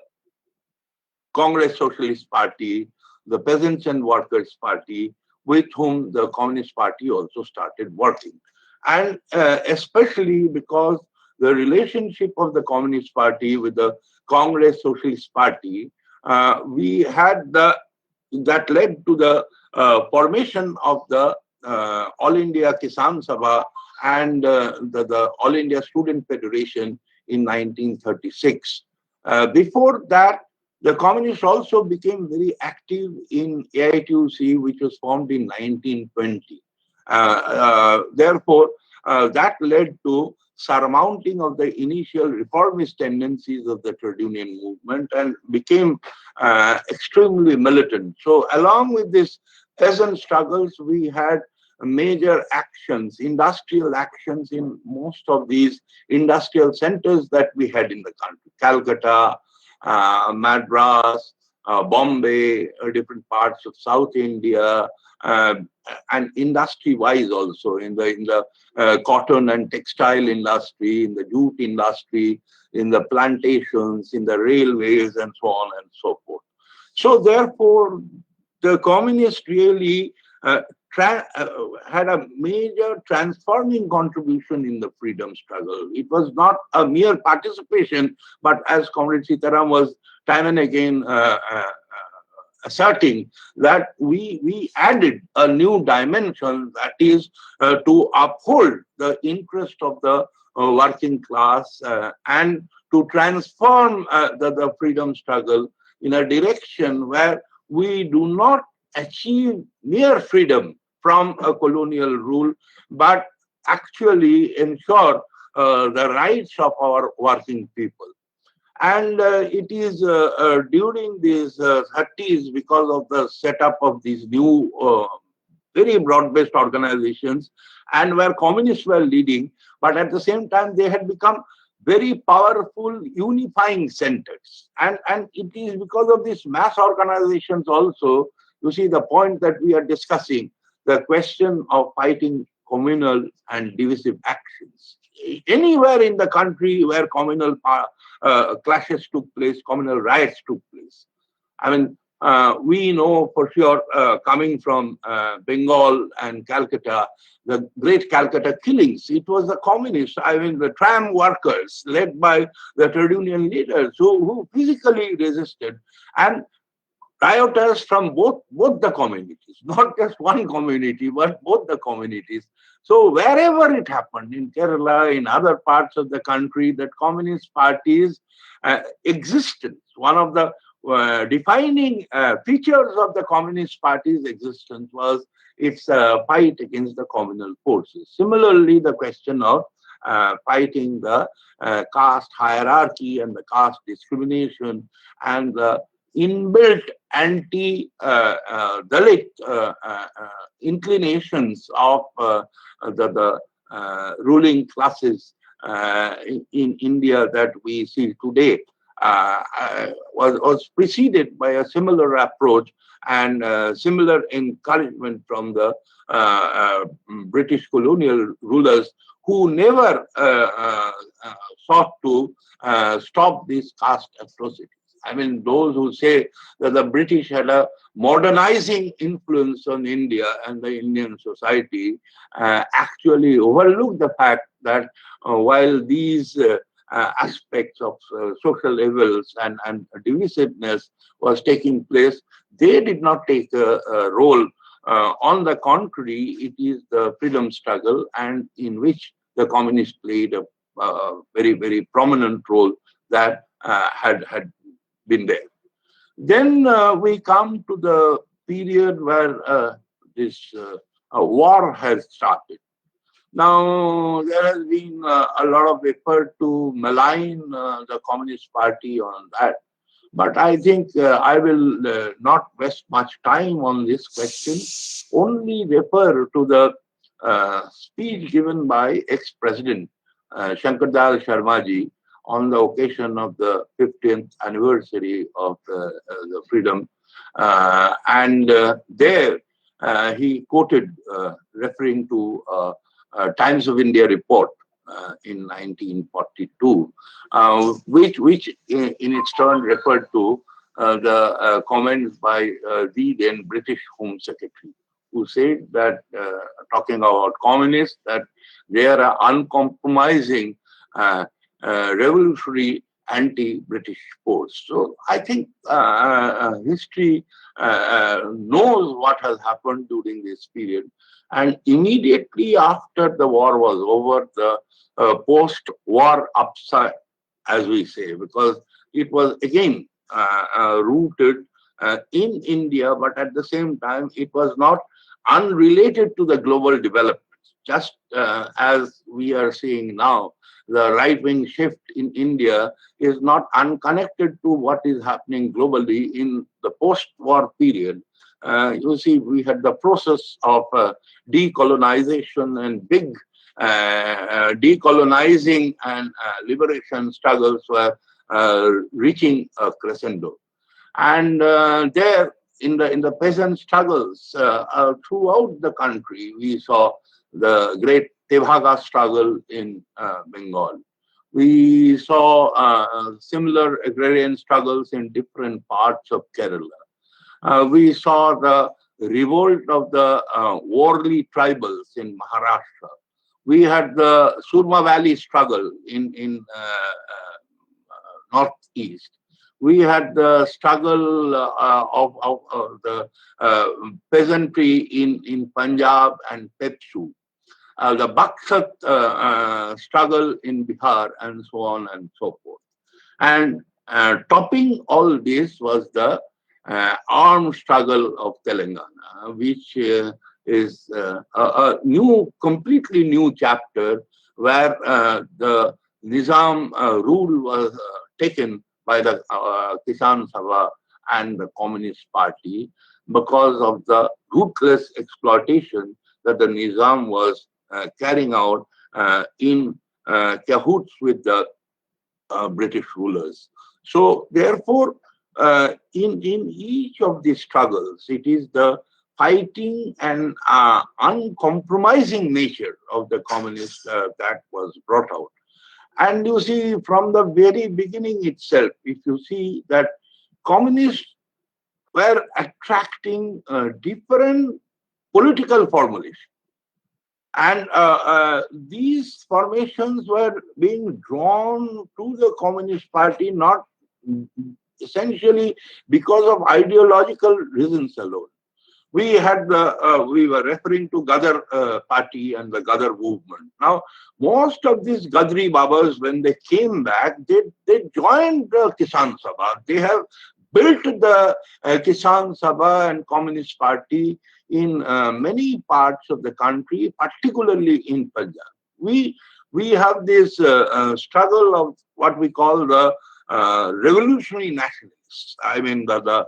Congress Socialist Party, the Peasants and Workers Party, with whom the Communist Party also started working. And especially because the relationship of the Communist Party with the Congress Socialist Party, we had that led to the formation of the All India Kisan Sabha and the All India Student Federation in 1936. Before that, the communists also became very active in AITUC, which was formed in 1920. Therefore, that led to surmounting of the initial reformist tendencies of the trade union movement and became extremely militant. So along with these peasant struggles, we had major actions, industrial actions in most of these industrial centers that we had in the country. Calcutta, Madras, Bombay, different parts of South India, uh, and industry-wise also in the cotton and textile industry, in the jute industry, in the plantations, in the railways, and so on and so forth. So therefore, the communists really had a major transforming contribution in the freedom struggle. It was not a mere participation, but as Comrade Sitaram was time and again asserting, that we added a new dimension, that is to uphold the interest of the working class and to transform the freedom struggle in a direction where we do not achieve mere freedom from a colonial rule, but actually ensure the rights of our working people. And it is during these 30s, because of the setup of these new very broad-based organizations, and where communists were leading, but at the same time they had become very powerful unifying centers. And it is because of these mass organizations also, you see the point that we are discussing, the question of fighting communal and divisive actions. Anywhere in the country where communal clashes took place, communal riots took place. I mean, we know for sure, coming from Bengal and Calcutta, the great Calcutta killings, it was the communists, I mean, the tram workers led by the trade union leaders who physically resisted, and rioters from both the communities, not just one community, but both the communities. So wherever it happened, in Kerala, in other parts of the country, that Communist parties' existence, one of the defining features of the Communist Party's existence was its fight against the communal forces. Similarly, the question of fighting the caste hierarchy and the caste discrimination and the inbuilt anti-Dalit inclinations of the ruling classes in India that we see today was preceded by a similar approach and similar encouragement from the British colonial rulers, who never sought to stop these caste atrocities. I mean, those who say that the British had a modernizing influence on India and the Indian society actually overlook the fact that while these aspects of social evils and divisiveness was taking place, they did not take a role. On the contrary, it is the freedom struggle, and in which the communists played a very, very prominent role that had been there. Then we come to the period where this war has started. Now, there has been a lot of effort to malign the Communist Party on that. But I think I will not waste much time on this question, only refer to the speech given by ex-president Shankardal Sharmaji on the occasion of the 50th anniversary of the freedom. There he quoted, referring to Times of India report in 1942, which in its turn referred to the comments by the then British Home Secretary, who said that, talking about communists, that they are an uncompromising revolutionary anti-British force. So I think history knows what has happened during this period. And immediately after the war was over, the post-war upside, as we say, because it was again rooted in India, but at the same time, it was not unrelated to the global developments. Just as we are seeing now, the right-wing shift in India is not unconnected to what is happening globally in the post-war period. You see, we had the process of decolonization and big decolonizing and liberation struggles were reaching a crescendo. And there, in the peasant struggles throughout the country, we saw the great Tevaga struggle in Bengal. We saw similar agrarian struggles in different parts of Kerala. We saw the revolt of the Worli tribals in Maharashtra. We had the Surma Valley struggle in northeast. We had the struggle of the peasantry in Punjab and Pepsu, the Baksat struggle in Bihar, and so on and so forth. And topping all this was the armed struggle of Telangana, which is a completely new chapter where the Nizam rule was taken by the Kisan Sabha and the Communist Party because of the ruthless exploitation that the Nizam was carrying out in cahoots with the British rulers. So therefore, in each of these struggles, it is the fighting and uncompromising nature of the communists that was brought out. And you see, from the very beginning itself, if you see that communists were attracting different political formulations. And these formations were being drawn to the Communist Party, not essentially because of ideological reasons alone. We were referring to Gadar party and the Gadar movement. Now, most of these Gadri Babas, when they came back, they joined the Kisan Sabha. They have built the Kisan Sabha and Communist Party in many parts of the country, particularly in Punjab. We have this struggle of what we call the revolutionary nationalists. I mean, the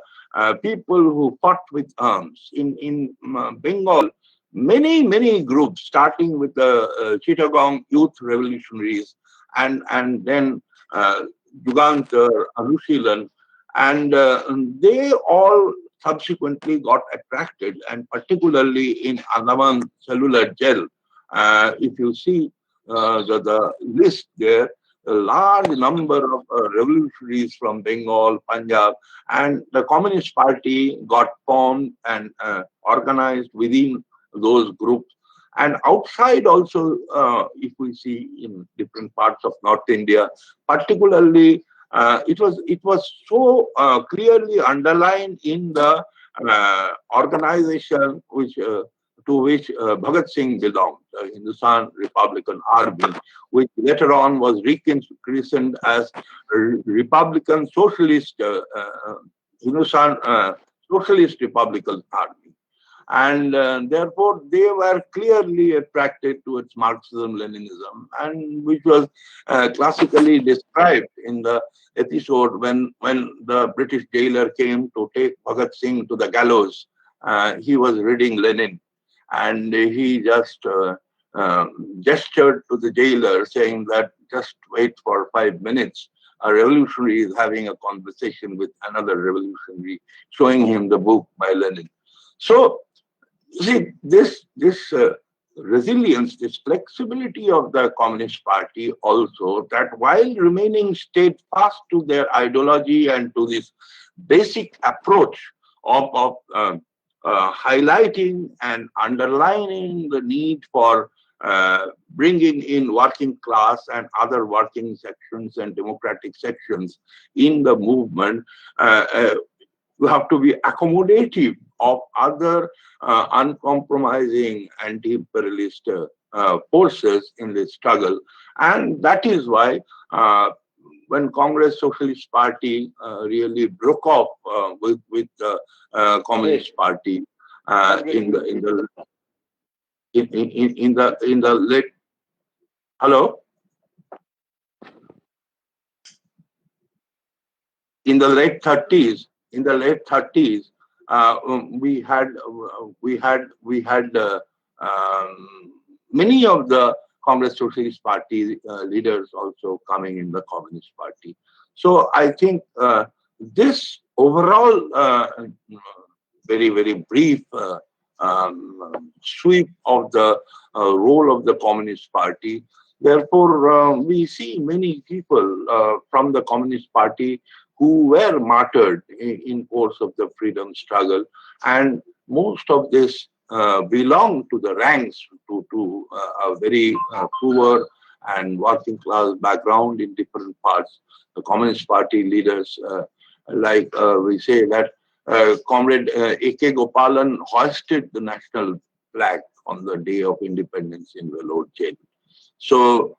people who fought with arms. In Bengal, many groups, starting with the Chittagong Youth Revolutionaries and then Jugantar, Anushīlan, and they all subsequently got attracted, and particularly in Andaman Cellular Jail. If you see the list there, a large number of revolutionaries from Bengal, Punjab, and the Communist Party got formed and organized within those groups. And outside also, if we see in different parts of North India, particularly, it was so clearly underlined in the organization to which Bhagat Singh belonged, the Hindustan Republican Army, which later on was rechristened as Republican Socialist Hindustan Socialist Republican Army. And therefore, they were clearly attracted towards Marxism-Leninism, and which was classically described in the episode when the British jailer came to take Bhagat Singh to the gallows. He was reading Lenin, and he just gestured to the jailer, saying that just wait for 5 minutes. A revolutionary is having a conversation with another revolutionary, showing him the book by Lenin. So, see, this resilience, this flexibility of the Communist Party also, that while remaining steadfast to their ideology and to this basic approach of highlighting and underlining the need for bringing in working class and other working sections and democratic sections in the movement, you have to be accommodative of other uncompromising anti-imperialist forces in this struggle. And that is why when Congress Socialist Party really broke off with the Communist Party in the late in the late 30s, we had many of the Congress Socialist Party leaders also coming in the Communist Party. So I think this overall, very, very brief sweep of the role of the Communist Party. Therefore, we see many people from the Communist Party who were martyred in course of the freedom struggle, and most of this belong to the ranks to a very poor and working class background in different parts. The Communist Party leaders, we say that Comrade A.K. Gopalan hoisted the national flag on the day of independence in Vellore jail. So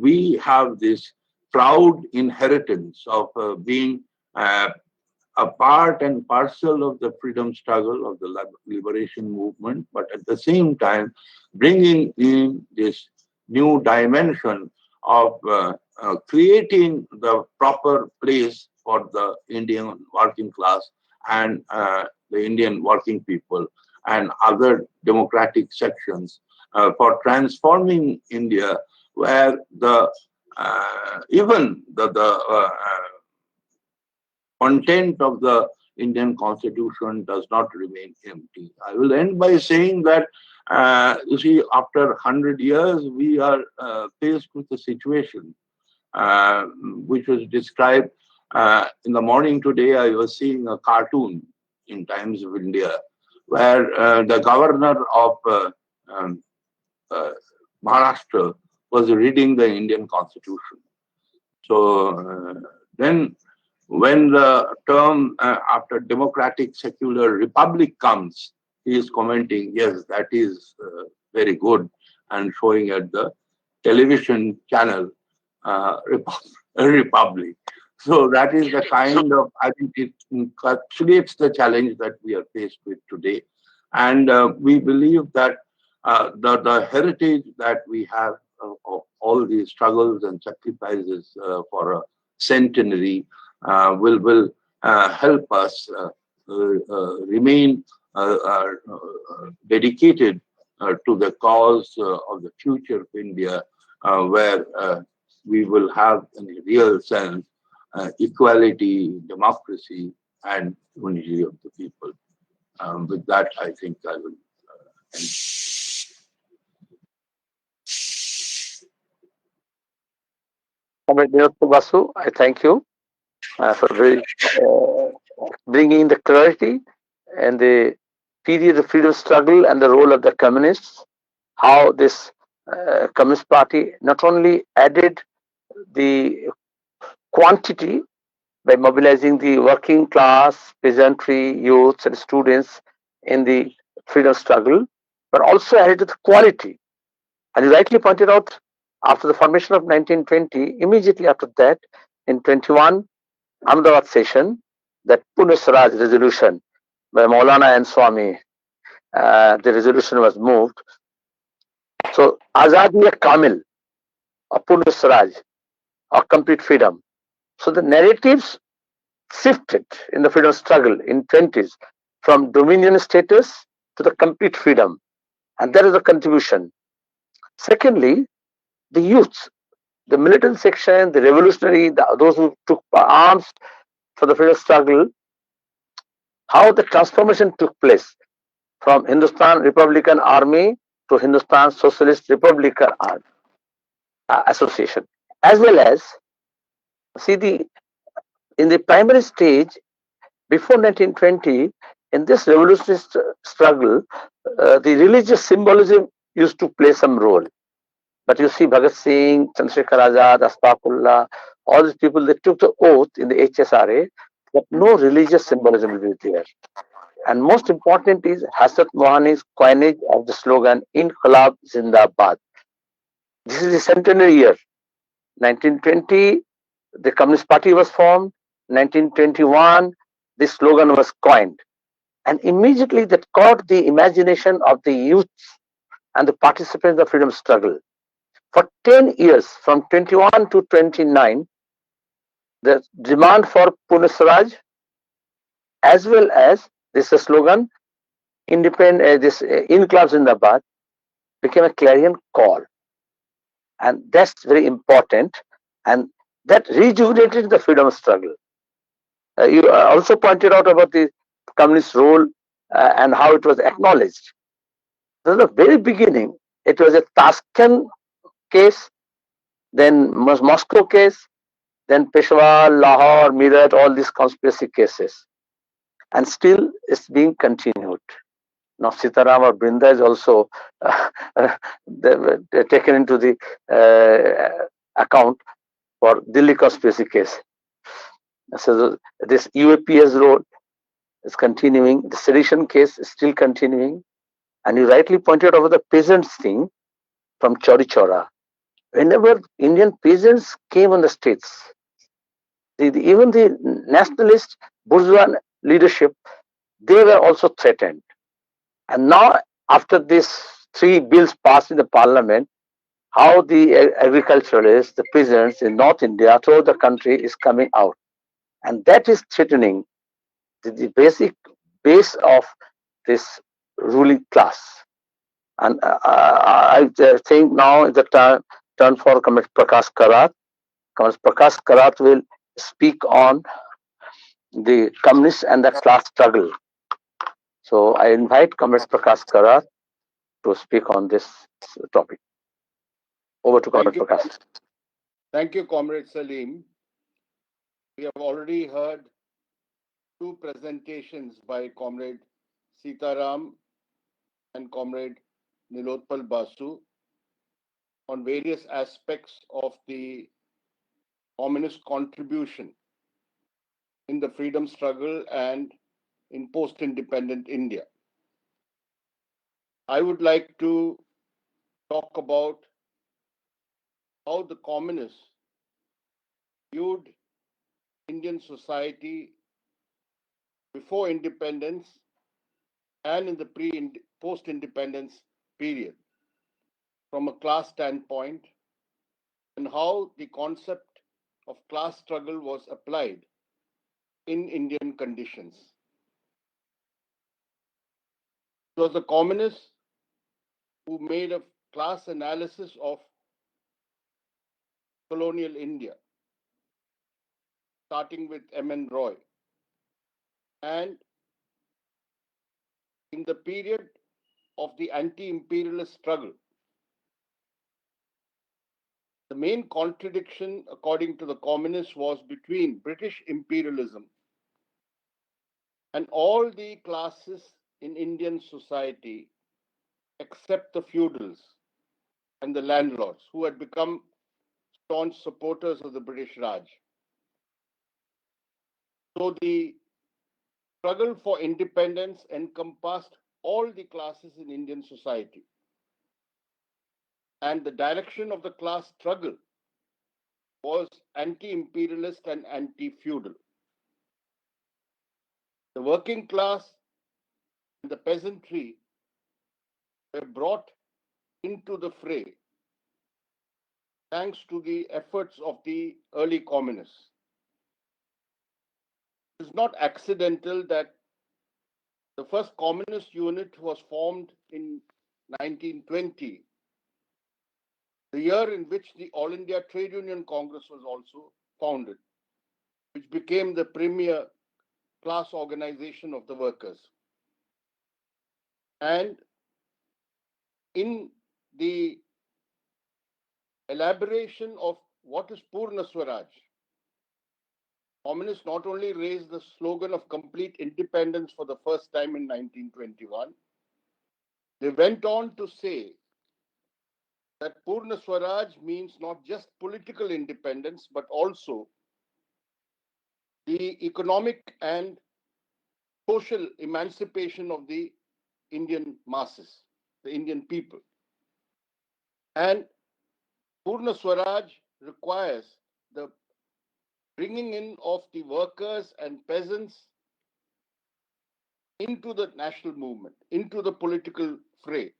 we have this proud inheritance of being a part and parcel of the freedom struggle, of the liberation movement, but at the same time bringing in this new dimension of creating the proper place for the Indian working class and the Indian working people and other democratic sections for transforming India, where the even the content of the Indian Constitution does not remain empty. I will end by saying that, you see, after 100 years, we are faced with a situation which was described in the morning today. I was seeing a cartoon in Times of India where the governor of Maharashtra was reading the Indian Constitution. So then when the term after democratic secular republic comes, he is commenting, yes, that is very good, and showing at the television channel republic. So that is the kind of, I think it encapsulates the challenge that we are faced with today. And we believe that the heritage that we have of all these struggles and sacrifices for a centenary will help us remain dedicated to the cause of the future of India, where we will have in a real sense equality, democracy, and unity of the people. With that, I think I will end. Comrade Basu, I thank you for bringing the clarity and the period of freedom struggle and the role of the communists, how this Communist Party not only added the quantity by mobilizing the working class, peasantry, youths, and students in the freedom struggle, but also added to the quality. And you rightly pointed out, after the formation of 1920, immediately after that, in 21, Ahmedabad session, that Pune Swaraj resolution by Maulana and Swami, the resolution was moved. So, Azadi Kamil, or Pune Swaraj, or complete freedom. So the narratives shifted in the freedom struggle in 20s from dominion status to the complete freedom. And that is a contribution. Secondly, the youths, the militant section, the revolutionary, those who took arms for the freedom struggle, how the transformation took place from Hindustan Republican Army to Hindustan Socialist Republican Association, as well as, see, in the primary stage, before 1920, in this revolutionary struggle, the religious symbolism used to play some role. But you see, Bhagat Singh, Chandrasekhar Azad, Asfaqullah, all these people, they took the oath in the HSRA that no religious symbolism will be there. And most important is Hasrat Mohani's coinage of the slogan, Inqilab Zindabad. This is the centenary year. 1920, the Communist Party was formed. 1921, this slogan was coined. And immediately that caught the imagination of the youth and the participants in the freedom struggle. For 10 years, from 21 to 29, the demand for Pune Swaraj, as well as this slogan, Inqilab Zindabad, became a clarion call. And that's very important. And that rejuvenated the freedom struggle. You also pointed out about the communist role and how it was acknowledged. From the very beginning, it was a Tashkent case, then Moscow case, then Peshawar, Lahore, Meerut, all these conspiracy cases. And still it's being continued. Now Sitaram or Brinda is also they're taken into the account for Delhi conspiracy case. So this UAPS role is continuing. The sedition case is still continuing. And you rightly pointed out the peasants thing from Chauri Chaura. Whenever Indian peasants came on the streets, even the nationalist bourgeois leadership, they were also threatened. And now, after these three bills passed in the parliament, how the agriculturalists, the peasants in North India, throughout the country, is coming out. And that is threatening the basic base of this ruling class. And I think now is the turn for Comrade Prakash Karat. Comrade Prakash Karat will speak on the communists and the class struggle. So I invite Comrade Prakash Karat to speak on this topic. Over to Comrade Prakash. Thank you, Comrade Salim. We have already heard two presentations by Comrade Sitaram and Comrade Nilotpal Basu on various aspects of the communist contribution in the freedom struggle and in post-independent India. I would like to talk about how the communists viewed Indian society before independence and in the post-independence period from a class standpoint, and how the concept of class struggle was applied in Indian conditions. It was the communists who made a class analysis of colonial India, starting with M.N. Roy. And in the period of the anti-imperialist struggle, the main contradiction, according to the communists, was between British imperialism and all the classes in Indian society except the feudals and the landlords who had become staunch supporters of the British Raj. So the struggle for independence encompassed all the classes in Indian society. And the direction of the class struggle was anti-imperialist and anti-feudal. The working class and the peasantry were brought into the fray thanks to the efforts of the early communists. It is not accidental that the first communist unit was formed in 1920, the year in which the All India Trade Union Congress was also founded, which became the premier class organization of the workers. And in the elaboration of what is Purna Swaraj, communists not only raised the slogan of complete independence for the first time in 1921, they went on to say that Purna Swaraj means not just political independence, but also the economic and social emancipation of the Indian masses, the Indian people. And Purna Swaraj requires the bringing in of the workers and peasants into the national movement, into the political fray.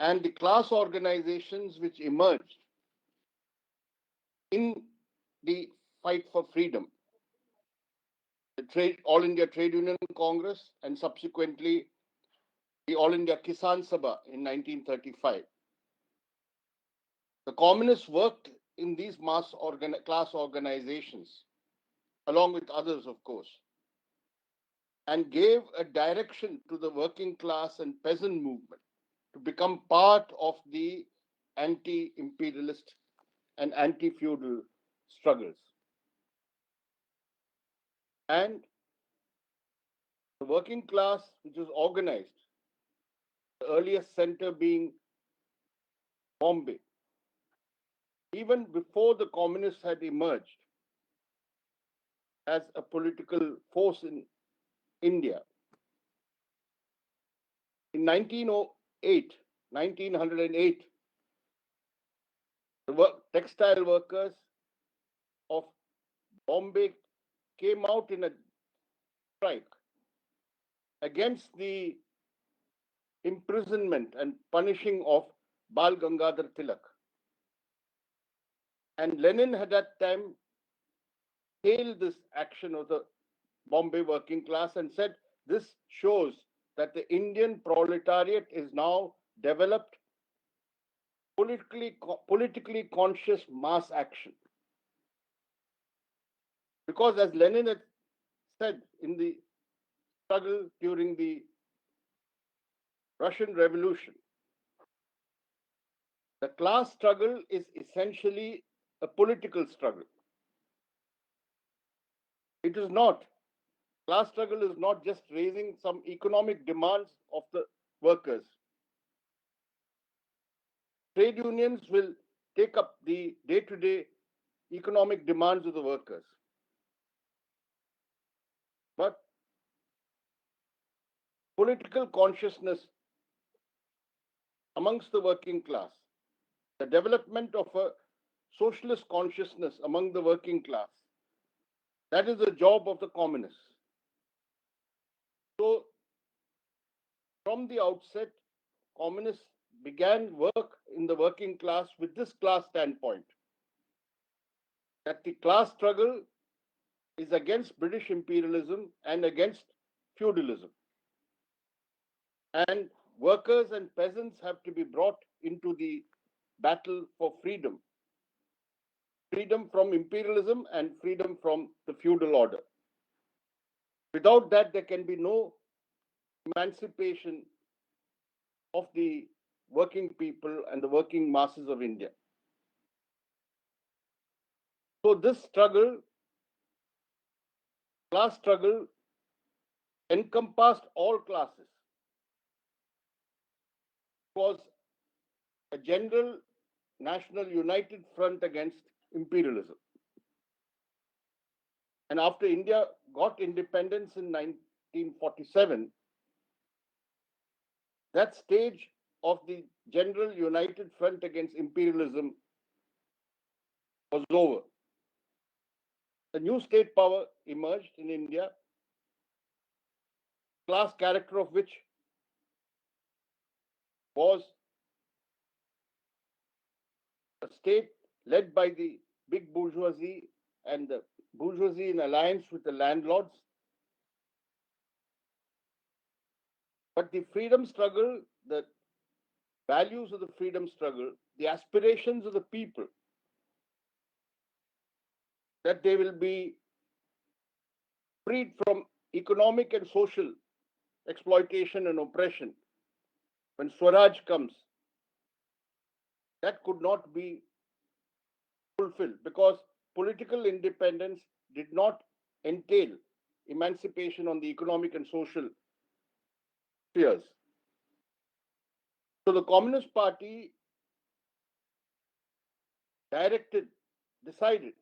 And the class organizations which emerged in the fight for freedom, the All India Trade Union Congress, and subsequently the All India Kisan Sabha in 1935. The communists worked in these class organizations along with others, of course, and gave a direction to the working class and peasant movement to become part of the anti-imperialist and anti-feudal struggles. And the working class, which was organized, the earliest center being Bombay, even before the communists had emerged as a political force in India. In 1908, the textile workers of Bombay came out in a strike against the imprisonment and punishing of Bal Gangadhar Tilak. And Lenin had at that time hailed this action of the Bombay working class and said, this shows that the Indian proletariat is now developed politically conscious mass action. Because as Lenin had said in the struggle during the Russian Revolution, the class struggle is essentially a political struggle. It is not. Class struggle is not just raising some economic demands of the workers. Trade unions will take up the day-to-day economic demands of the workers. But political consciousness amongst the working class, the development of a socialist consciousness among the working class, that is the job of the communists. So, from the outset, communists began work in the working class with this class standpoint, that the class struggle is against British imperialism and against feudalism. And workers and peasants have to be brought into the battle for freedom. Freedom from imperialism and freedom from the feudal order. Without that, there can be no emancipation of the working people and the working masses of India. So this struggle, class struggle, encompassed all classes. It was a general national united front against imperialism. And after India got independence in 1947, that stage of the general united front against imperialism was over. A new state power emerged in India, class character of which was a state led by the big bourgeoisie and the bourgeoisie in alliance with the landlords. But the freedom struggle, the values of the freedom struggle, the aspirations of the people, that they will be freed from economic and social exploitation and oppression when Swaraj comes, that could not be fulfilled because political independence did not entail emancipation on the economic and social spheres. So the Communist Party decided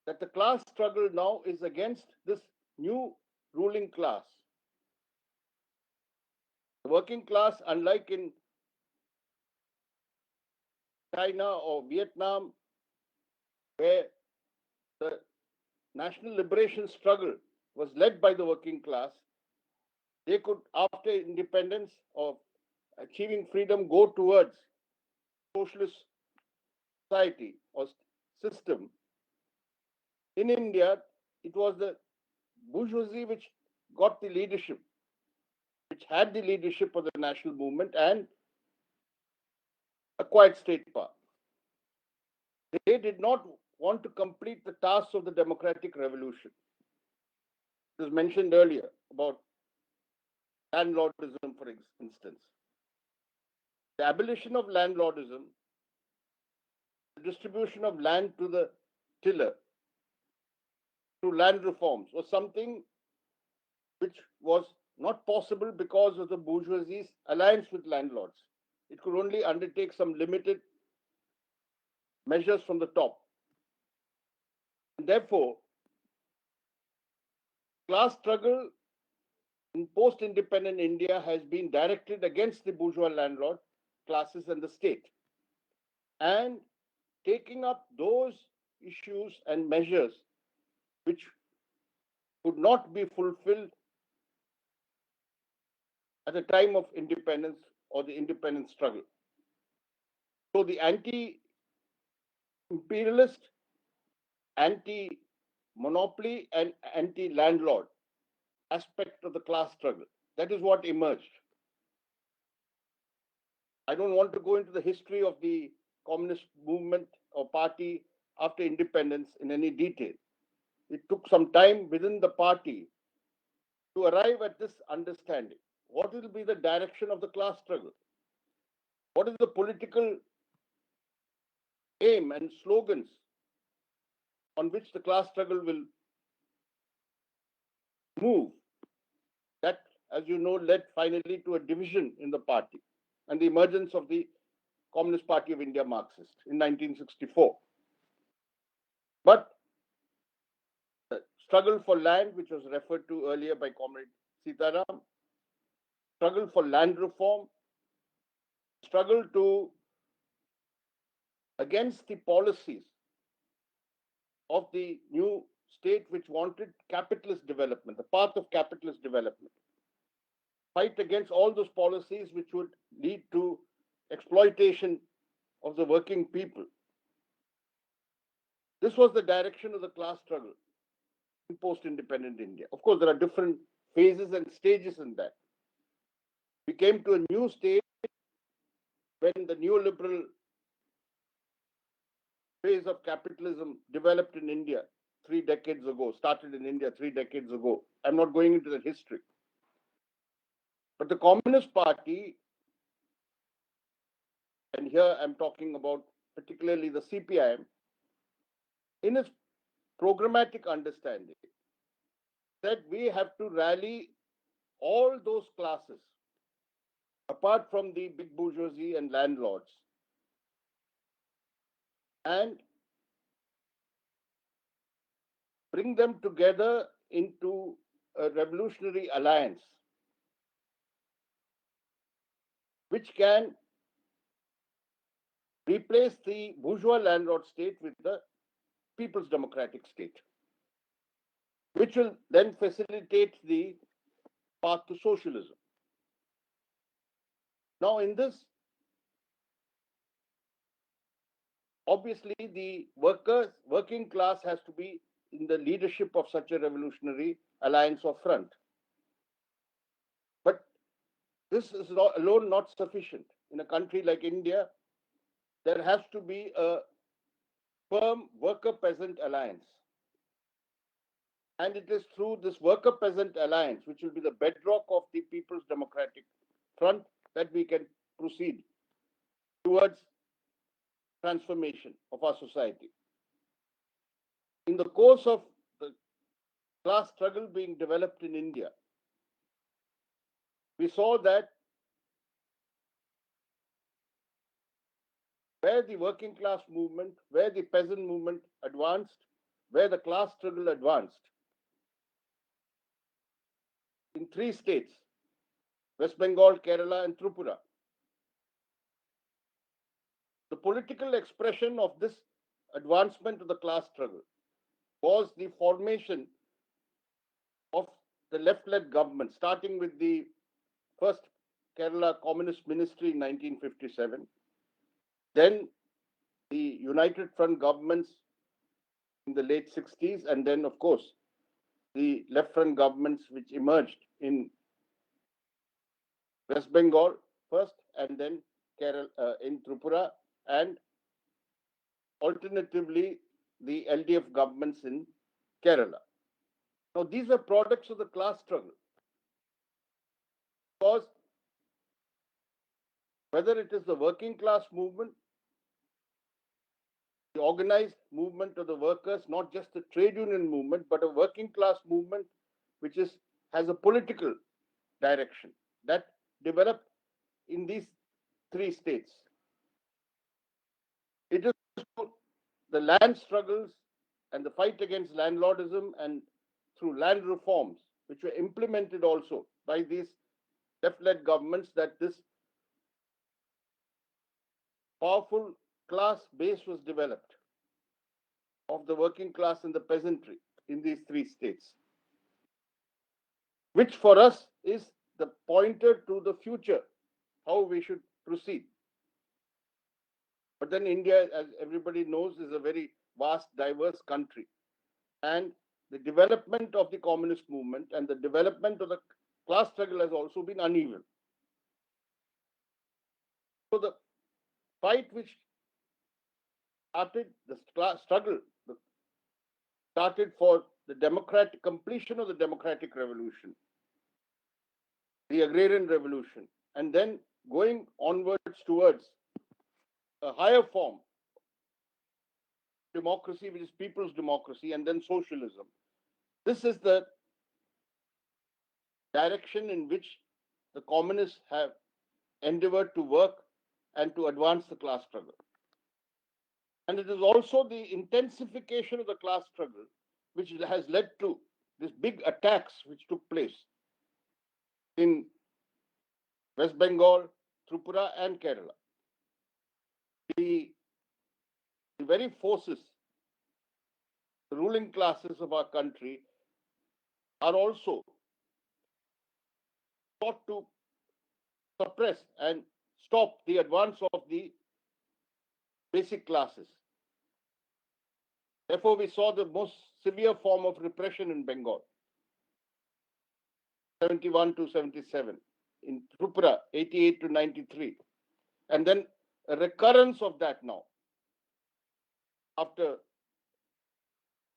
that the class struggle now is against this new ruling class. The working class, unlike in China or Vietnam, where the national liberation struggle was led by the working class, they could, after independence or achieving freedom, go towards socialist society or system. In India, it was the bourgeoisie which got the leadership, which had the leadership of the national movement and acquired state power. They did not want to complete the tasks of the democratic revolution. It was mentioned earlier about landlordism, for instance. The abolition of landlordism, the distribution of land to the tiller through land reforms was something which was not possible because of the bourgeoisie's alliance with landlords. It could only undertake some limited measures from the top. And therefore, class struggle in post-independent India has been directed against the bourgeois landlord classes and the state, and taking up those issues and measures which could not be fulfilled at the time of independence or the independence struggle. So the anti-imperialist, anti-monopoly and anti-landlord aspect of the class struggle, that is what emerged. I don't want to go into the history of the communist movement or party after independence in any detail. It took some time within the party to arrive at this understanding. What will be the direction of the class struggle? What is the political aim and slogans on which the class struggle will move? That, as you know, led finally to a division in the party and the emergence of the Communist Party of India Marxist in 1964. But the struggle for land, which was referred to earlier by Comrade Sitaram, struggle for land reform, struggle to against the policies of the new state which wanted capitalist development, the path of capitalist development. Fight against all those policies which would lead to exploitation of the working people. This was the direction of the class struggle in post-independent India. Of course, there are different phases and stages in that. We came to a new stage when the neoliberal phase of capitalism developed in India 3 decades ago, started in India 3 decades ago. I'm not going into the history. But the Communist Party, and here I'm talking about particularly the Cpim, in its programmatic understanding, said we have to rally all those classes, apart from the big bourgeoisie and landlords, and bring them together into a revolutionary alliance which can replace the bourgeois landlord state with the people's democratic state, which will then facilitate the path to socialism. Now, in this, obviously, the working class has to be in the leadership of such a revolutionary alliance or front. But this is alone not sufficient. In a country like India, there has to be a firm worker-peasant alliance. And it is through this worker-peasant alliance, which will be the bedrock of the People's Democratic Front, that we can proceed towards transformation of our society. In the course of the class struggle being developed in India, we saw that where the working class movement, where the peasant movement advanced, where the class struggle advanced, in 3 states, West Bengal, Kerala, and Tripura, the political expression of this advancement of the class struggle was the formation of the left-led government, starting with the first Kerala Communist Ministry in 1957, then the United Front governments in the late 60s, and then, of course, the left front governments which emerged in West Bengal first, and then Kerala, in Tripura, and alternatively the LDF governments in Kerala. Now, these are products of the class struggle. Because whether it is the working class movement, the organized movement of the workers, not just the trade union movement, but a working class movement which has a political direction that developed in these three states. It is the land struggles and the fight against landlordism and through land reforms, which were implemented also by these left-led governments, that this powerful class base was developed of the working class and the peasantry in these three states, which for us is the pointer to the future, how we should proceed. But then India, as everybody knows, is a very vast, diverse country. And the development of the communist movement and the development of the class struggle has also been uneven. So the fight which started, the class struggle started for the democratic completion of the democratic revolution, the agrarian revolution, and then going onwards towards a higher form democracy, which is people's democracy, and then socialism. This is the direction in which the communists have endeavored to work and to advance the class struggle. And it is also the intensification of the class struggle which has led to these big attacks which took place in West Bengal, Tripura, and Kerala. The very forces, the ruling classes of our country, are also sought to suppress and stop the advance of the basic classes. Therefore, we saw the most severe form of repression in Bengal, 71 to 77, in Tripura, 88 to 93, and then a recurrence of that now, after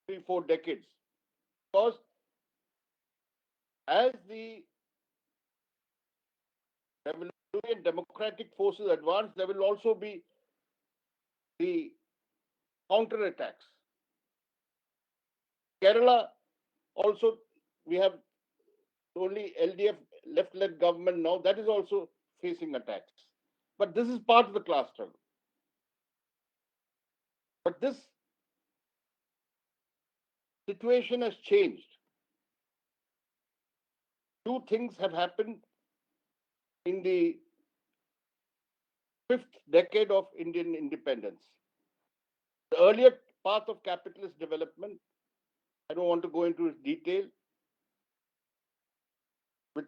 3-4 decades. Because as the revolutionary democratic forces advance, there will also be the counterattacks. Kerala also, we have only LDF left-led government now, that is also facing attacks. But this is part of the class struggle. But this situation has changed. Two things have happened in the 5th decade of Indian independence. The earlier path of capitalist development, I don't want to go into detail, with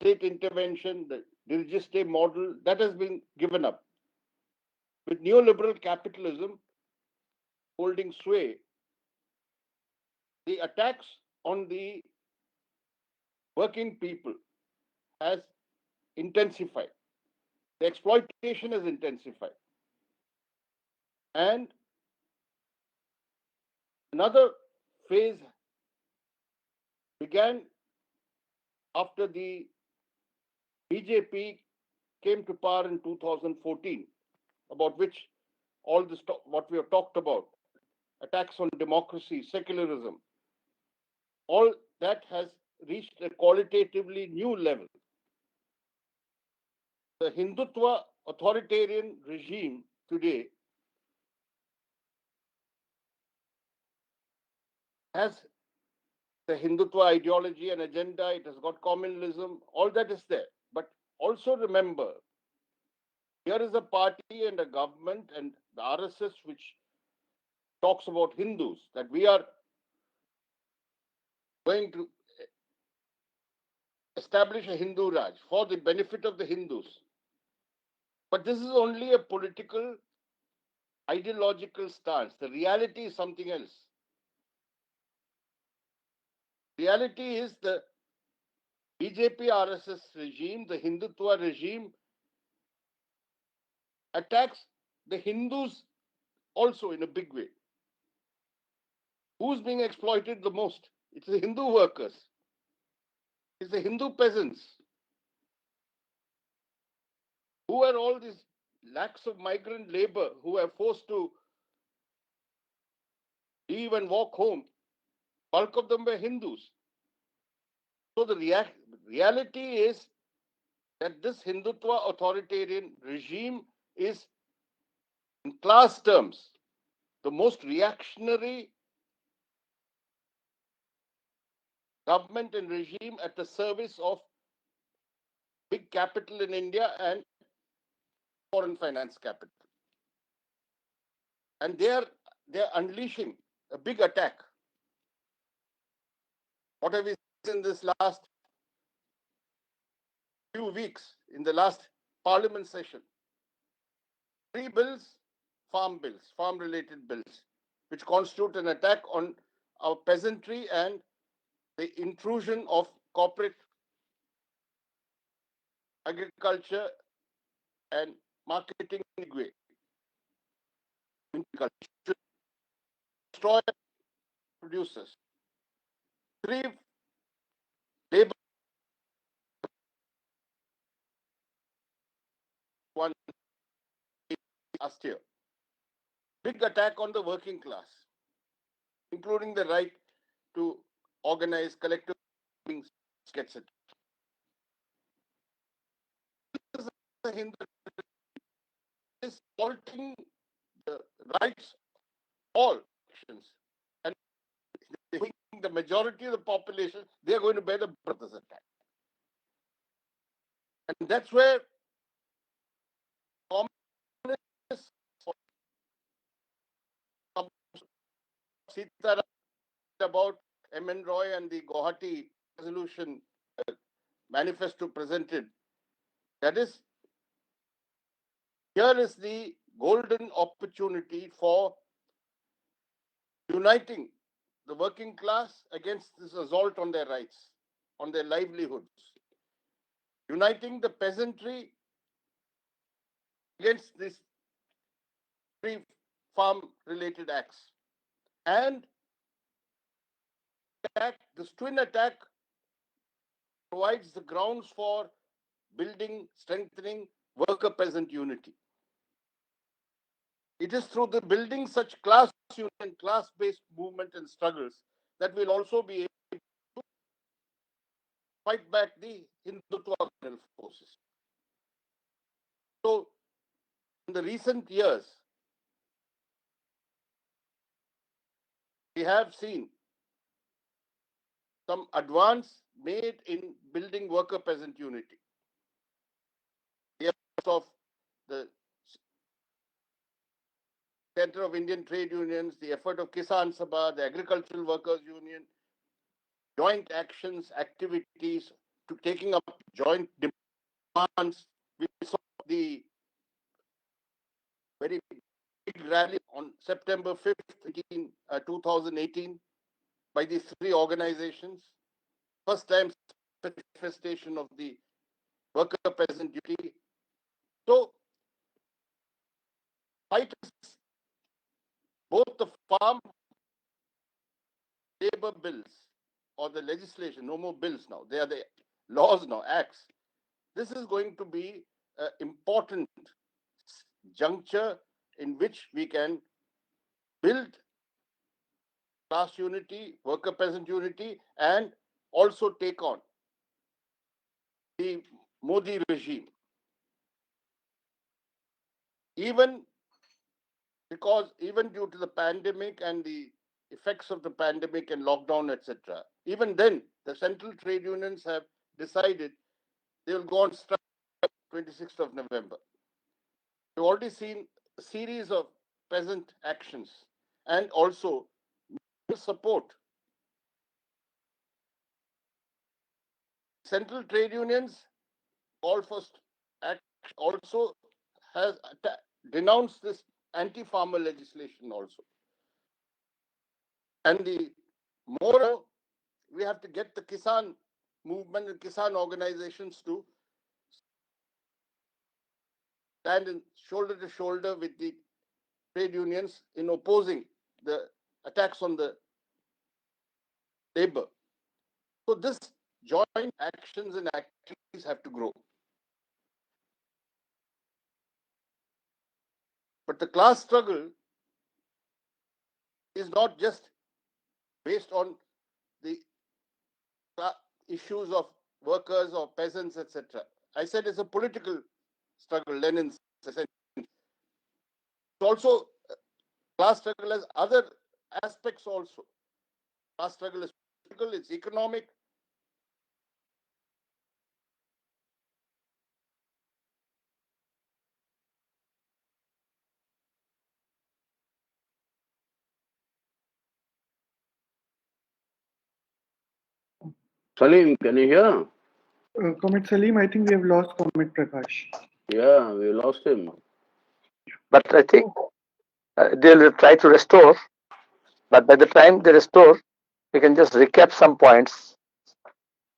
state intervention, the dirigiste model, that has been given up. With neoliberal capitalism holding sway, the attacks on the working people has intensified. The exploitation has intensified. And another phase began after the BJP came to power in 2014, about which all this what we have talked about, attacks on democracy, secularism, all that has reached a qualitatively new level. The Hindutva authoritarian regime today has the Hindutva ideology and agenda, it has got communalism, all that is there. But also remember, here is a party and a government and the RSS which talks about Hindus, that we are going to establish a Hindu Raj for the benefit of the Hindus. But this is only a political, ideological stance. The reality is something else. Reality is the BJP RSS regime, the Hindutva regime, attacks the Hindus also in a big way. Who's being exploited the most? It's the Hindu workers. It's the Hindu peasants. Who are all these lakhs of migrant labor who are forced to leave and walk home? Bulk of them were Hindus. So the reality is that this Hindutva authoritarian regime is, in class terms, the most reactionary government and regime at the service of big capital in India and foreign finance capital. And they're unleashing a big attack. What have we seen in this last few weeks, in the last parliament session? 3 bills, farm-related bills, which constitute an attack on our peasantry and the intrusion of corporate agriculture and marketing way. Destroy producers. 3 labor one last year. Big attack on the working class, including the right to organize collective meetings, etc. This is the Hindu is halting the rights of all nations, and they think the majority of the population, they are going to bear the brunt of this attack. And that's where communists Sitaram about M.N. Roy and the Guwahati resolution manifesto presented. That is, here is the golden opportunity for uniting the working class against this assault on their rights, on their livelihoods. Uniting the peasantry against these 3 farm-related acts. And this twin attack provides the grounds for building, strengthening worker-peasant unity. It is through the building such class union, class-based movement and struggles that we'll also be able to fight back the Hindutva forces. So, in the recent years, we have seen some advance made in building worker-peasant unity. The efforts of the Center of Indian Trade Unions, the effort of Kisan Sabha, the Agricultural Workers Union, joint actions, activities to taking up joint demands. We saw the very big rally on September 5th, 2018 by these 3 organizations. First time manifestation of the worker-peasant unity. So, fighters, both the farm labor bills or the legislation, no more bills now, they are the laws now, acts. This is going to be an important juncture in which we can build class unity, worker-peasant unity, and also take on the Modi regime. Even due to the pandemic and the effects of the pandemic and lockdown, etc., even then, the central trade unions have decided they will go on strike 26th of November. We've already seen a series of peasant actions and also support. Central trade unions also has denounced this anti-farmer legislation also. And the more we have to get the Kisan movement and Kisan organizations to stand shoulder to shoulder with the trade unions in opposing the attacks on the labor. So this joint actions and activities have to grow. But the class struggle is not just based on the issues of workers or peasants, etc. I said it's a political struggle, Lenin said. It's also, class struggle has other aspects also. Class struggle is political, it's economic. Salim, can you hear? Comrade Salim, I think we have lost Comrade Prakash. Yeah, we lost him. But I think they'll try to restore. But by the time they restore, we can just recap some points.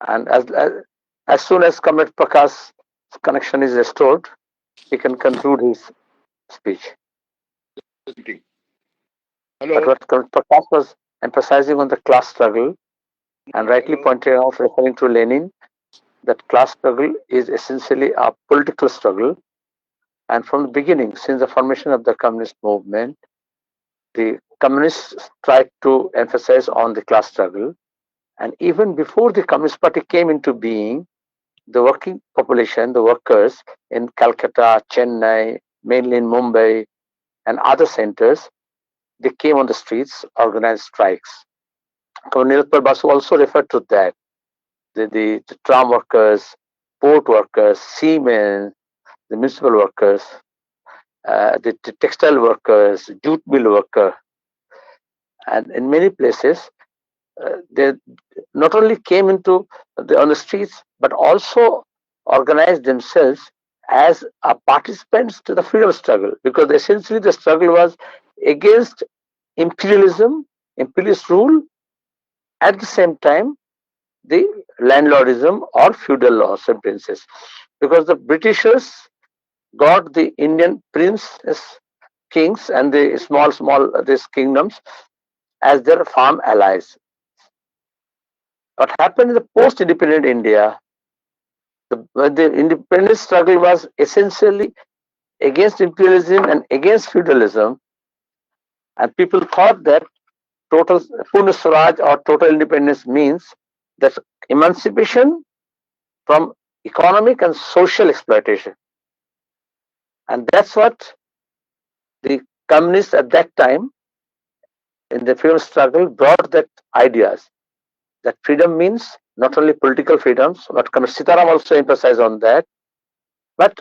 And as soon as Comrade Prakash's connection is restored, he can conclude his speech. Hello. But what Comrade Prakash was emphasizing on the class struggle, and rightly pointed out, referring to Lenin, that class struggle is essentially a political struggle. And from the beginning, since the formation of the communist movement, the communists tried to emphasize on the class struggle. And even before the Communist Party came into being, the working population, the workers in Calcutta, Chennai, mainly in Mumbai, and other centers, they came on the streets, organized strikes. Colonel Basu also referred to that. The tram workers, port workers, seamen, the municipal workers, the textile workers, jute mill worker, and in many places, they not only came into on the streets, but also organized themselves as participants to the freedom struggle, because essentially the struggle was against imperialism, imperialist rule, at the same time the landlordism or feudal laws and princes, because the Britishers got the Indian princes, kings, and the small these kingdoms as their farm allies. What happened in the post-independent India, the independence struggle was essentially against imperialism and against feudalism, and people thought that total Purna Swaraj or total independence means that emancipation from economic and social exploitation. And that's what the communists at that time in the freedom struggle brought, that ideas that freedom means not only political freedoms, but Sitaram also emphasized on that, but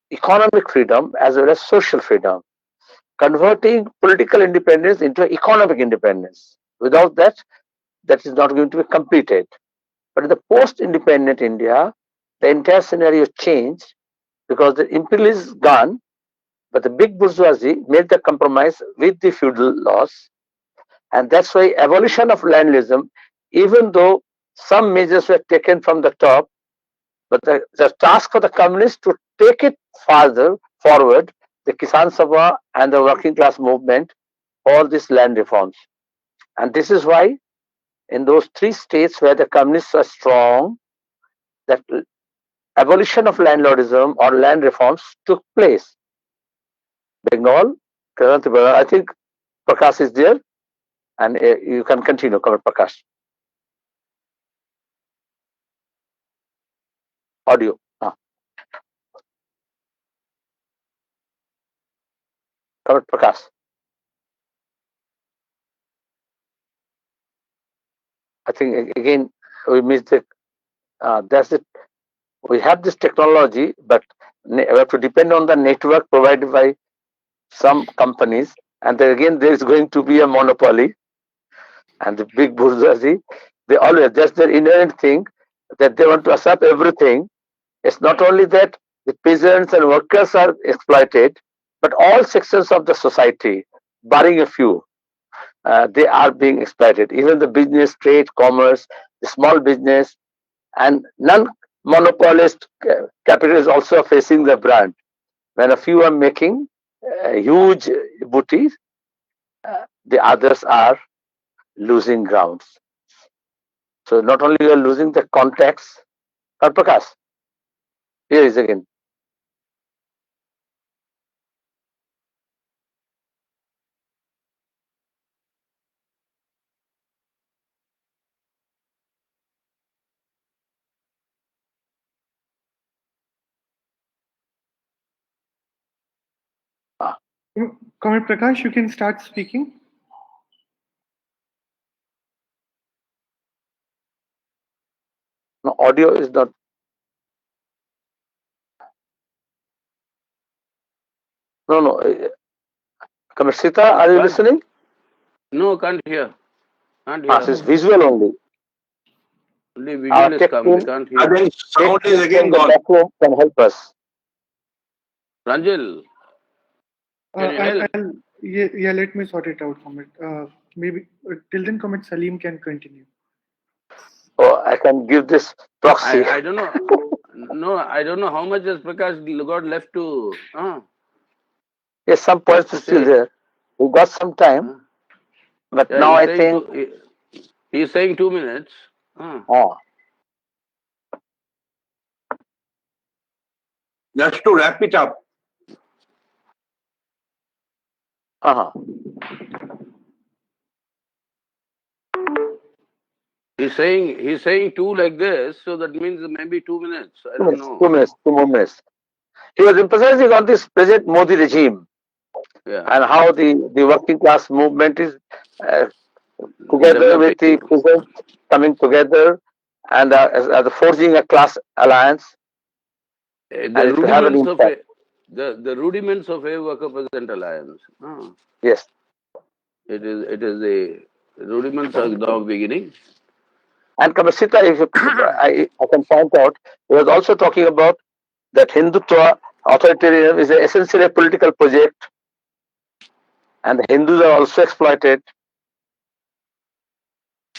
economic freedom as well as social freedom, converting political independence into economic independence. Without that, that is not going to be completed. But in the post-independent India, the entire scenario changed, because the imperialism is gone, but the big bourgeoisie made the compromise with the feudal laws, and that's why abolition of landism, even though some measures were taken from the top, but the task for the communists to take it farther forward, the Kisan Sabha and the working class movement, all these land reforms. And this is why in those three states where the communists are strong, that abolition of landlordism or land reforms took place. Bengal, I think Prakash is there, and you can continue, Comrade Prakash. Audio. Comrade Prakash. I think again we missed it. That's it. We have this technology, but we have to depend on the network provided by some companies, and then again there is going to be a monopoly, and the big bourgeoisie, they always, that's their inherent thing, that they want to usurp everything. It's not only that the peasants and workers are exploited, but all sections of the society, barring a few, they are being exploited. Even the business, trade, commerce, the small business, and non-monopolist capital is also facing the brand. When a few are making huge booty, the others are losing grounds. So not only you are losing the context, but Prakash, here is again. Comrade Prakash, you can start speaking. No, audio is not. No. Comrade Sita, are you Can't, listening? no, can't hear. Can't It hear. is visual only. Only Our visual is tech come. We team, can't I hear. think tech sound team is again from the gone. back room can help us. Ranjil, can you help? Yeah, let me sort it out, Comrade. Maybe till then, Comrade Salim can continue. Oh, I can give this proxy. I don't know. No, I don't know how much has Prakash got left to Yes, some points are still say. there. We got some time, but Yeah, now I think. he's saying 2 minutes. Just to wrap it up, Uh-huh. He's saying two like this, so that means maybe 2 minutes. I don't know. 2 minutes, 2 more minutes. He was emphasizing on this present Modi regime Yeah. and how the working class movement is together with the Developing. peasants coming together and as forging a class alliance, and The it will have an rudiments of impact. the rudiments of a worker peasant alliance. Yes. It is the rudiments are now beginning. And Kamasita, if I can point out, he was also talking about that Hindutva authoritarianism is essentially a political project, and the Hindus are also exploited.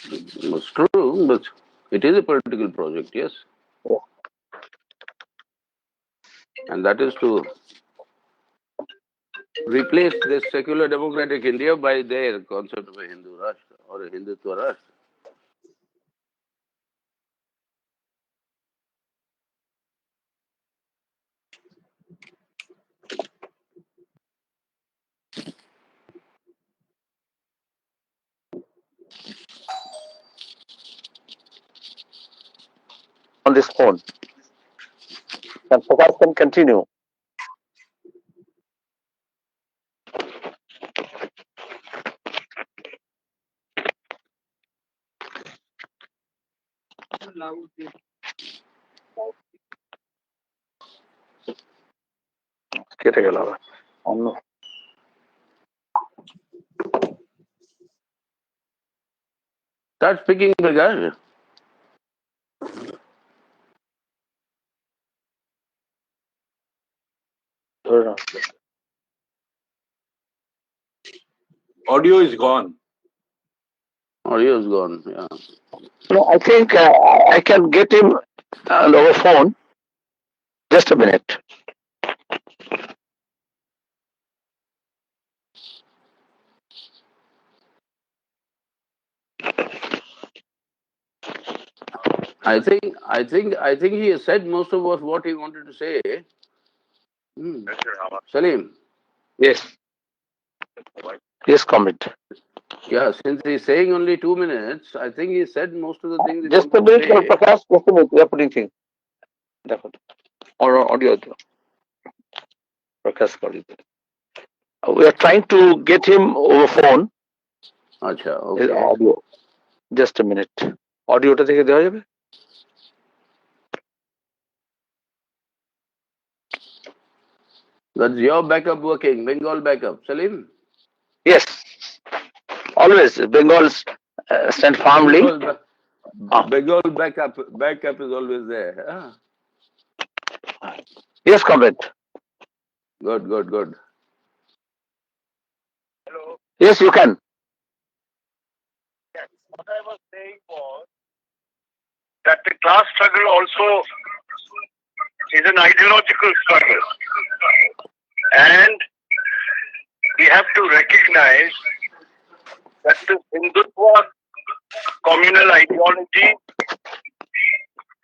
It's true, but it is a political project, yes. Yeah. And that is to replace this secular democratic India by their concept of a Hindu Rashtra or a Hindutva Rashtra. On this phone. And Prakash can continue. Start speaking, Prakash. audio is gone. Audio is gone. Yeah. No, I think I can get him over phone. Just a minute. I think he has said most of what he wanted to say. Salim. Yes. Yes, comment. Yeah, since he's saying only 2 minutes, I think he said most of the things he Just a wanted to minute, say. Prakash. Just a minute. We are putting things. Or audio. Prakash call it. We are trying to get him over phone. Acha, His okay. audio. Just a minute. Audioটা থেকে দেওয়া যাবে? That's your backup working, Bengal backup. Salim? Yes. Always. Bengals stand firmly. Bengal backup is always there. Yes, comment. Good. Hello. Yes, you can. Yes. What I was saying was that the class struggle also is an ideological struggle. And we have to recognize that this Hindutva communal ideology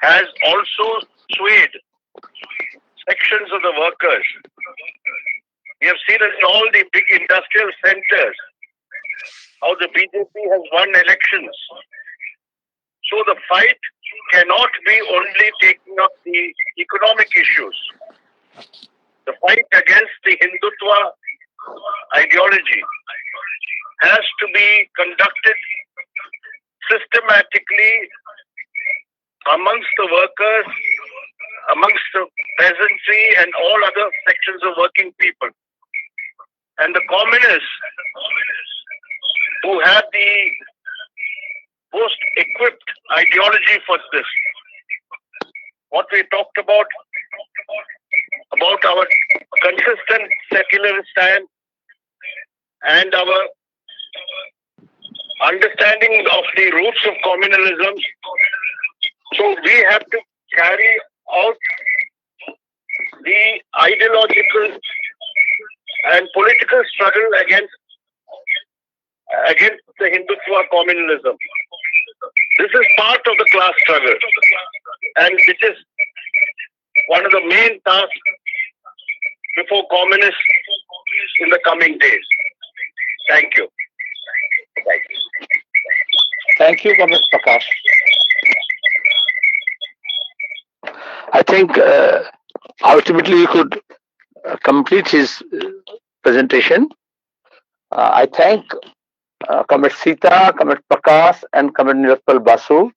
has also swayed sections of the workers. We have seen in all the big industrial centers how the BJP has won elections. So the fight cannot be only taking up the economic issues. The fight against the Hindutva ideology has to be conducted systematically amongst the workers, amongst the peasantry and all other sections of working people. And the communists who have the most equipped ideology for this. What we talked about our consistent secular stand and our understanding of the roots of communalism. So we have to carry out the ideological and political struggle against the Hindutva communalism. This is part of the class struggle, and this is one of the main tasks before communists in the coming days. Thank you. Thank you, Comrade Prakash. I think ultimately we could complete his presentation. I thank Comrade Sita, Comrade Prakash, and Comrade Nirupal Basu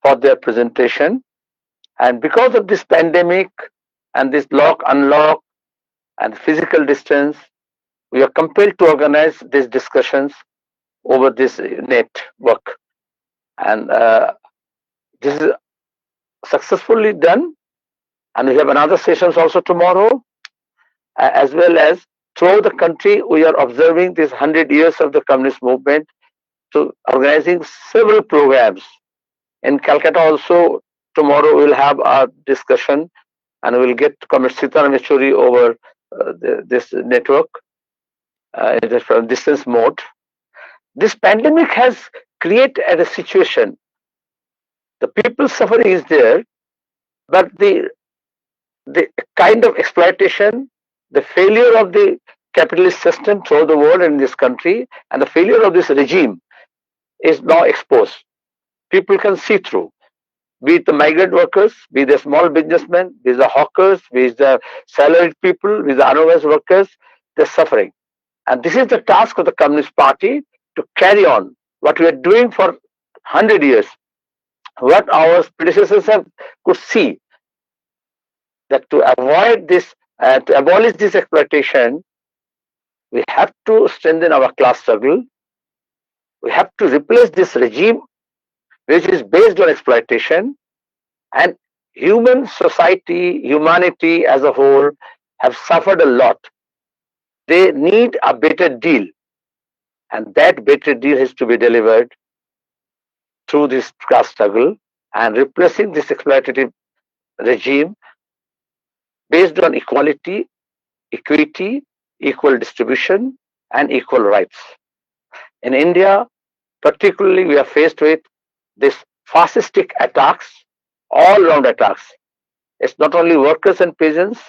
for their presentation. And because of this pandemic and this lock, unlock, and physical distance, we are compelled to organize these discussions over this network. And this is successfully done. And we have another sessions also tomorrow, as well as throughout the country, we are observing this 100 years of the communist movement, to organizing several programs. In Calcutta also, tomorrow we'll have a discussion and we'll get Comrade Sitaram Yechury over this network from distance mode. This pandemic has created a situation. The people's suffering is there, but the kind of exploitation, the failure of the capitalist system throughout the world and in this country, and the failure of this regime is now exposed. People can see through, be it the migrant workers, be it the small businessmen, be it the hawkers, be it the salaried people, be it the unorganized workers, they're suffering. And this is the task of the Communist Party, to carry on what we are doing for 100 years, what our predecessors could see, that to avoid this, to abolish this exploitation, we have to strengthen our class struggle. We have to replace this regime which is based on exploitation, and human society, humanity as a whole have suffered a lot. They need a better deal, and that better deal has to be delivered through this class struggle and replacing this exploitative regime based on equality, equity, equal distribution, and equal rights. In India, particularly, we are faced with this fascistic attacks, all-round attacks. It's not only workers and peasants.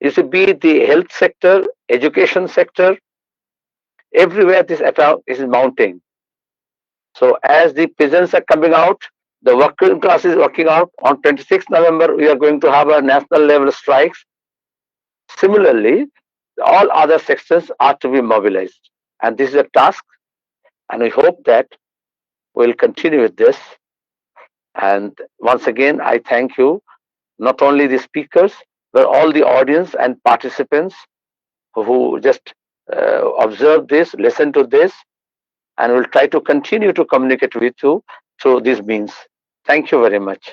You should be the health sector, education sector, everywhere this attack is mounting. So as the peasants are coming out, the working class is working out. On 26th November, we are going to have a national level strikes. Similarly, all other sectors are to be mobilized. And this is a task, and we hope that we'll continue with this. And once again, I thank you, not only the speakers, but all the audience and participants who just observe this, listen to this, and will try to continue to communicate with you through these means. Thank you very much.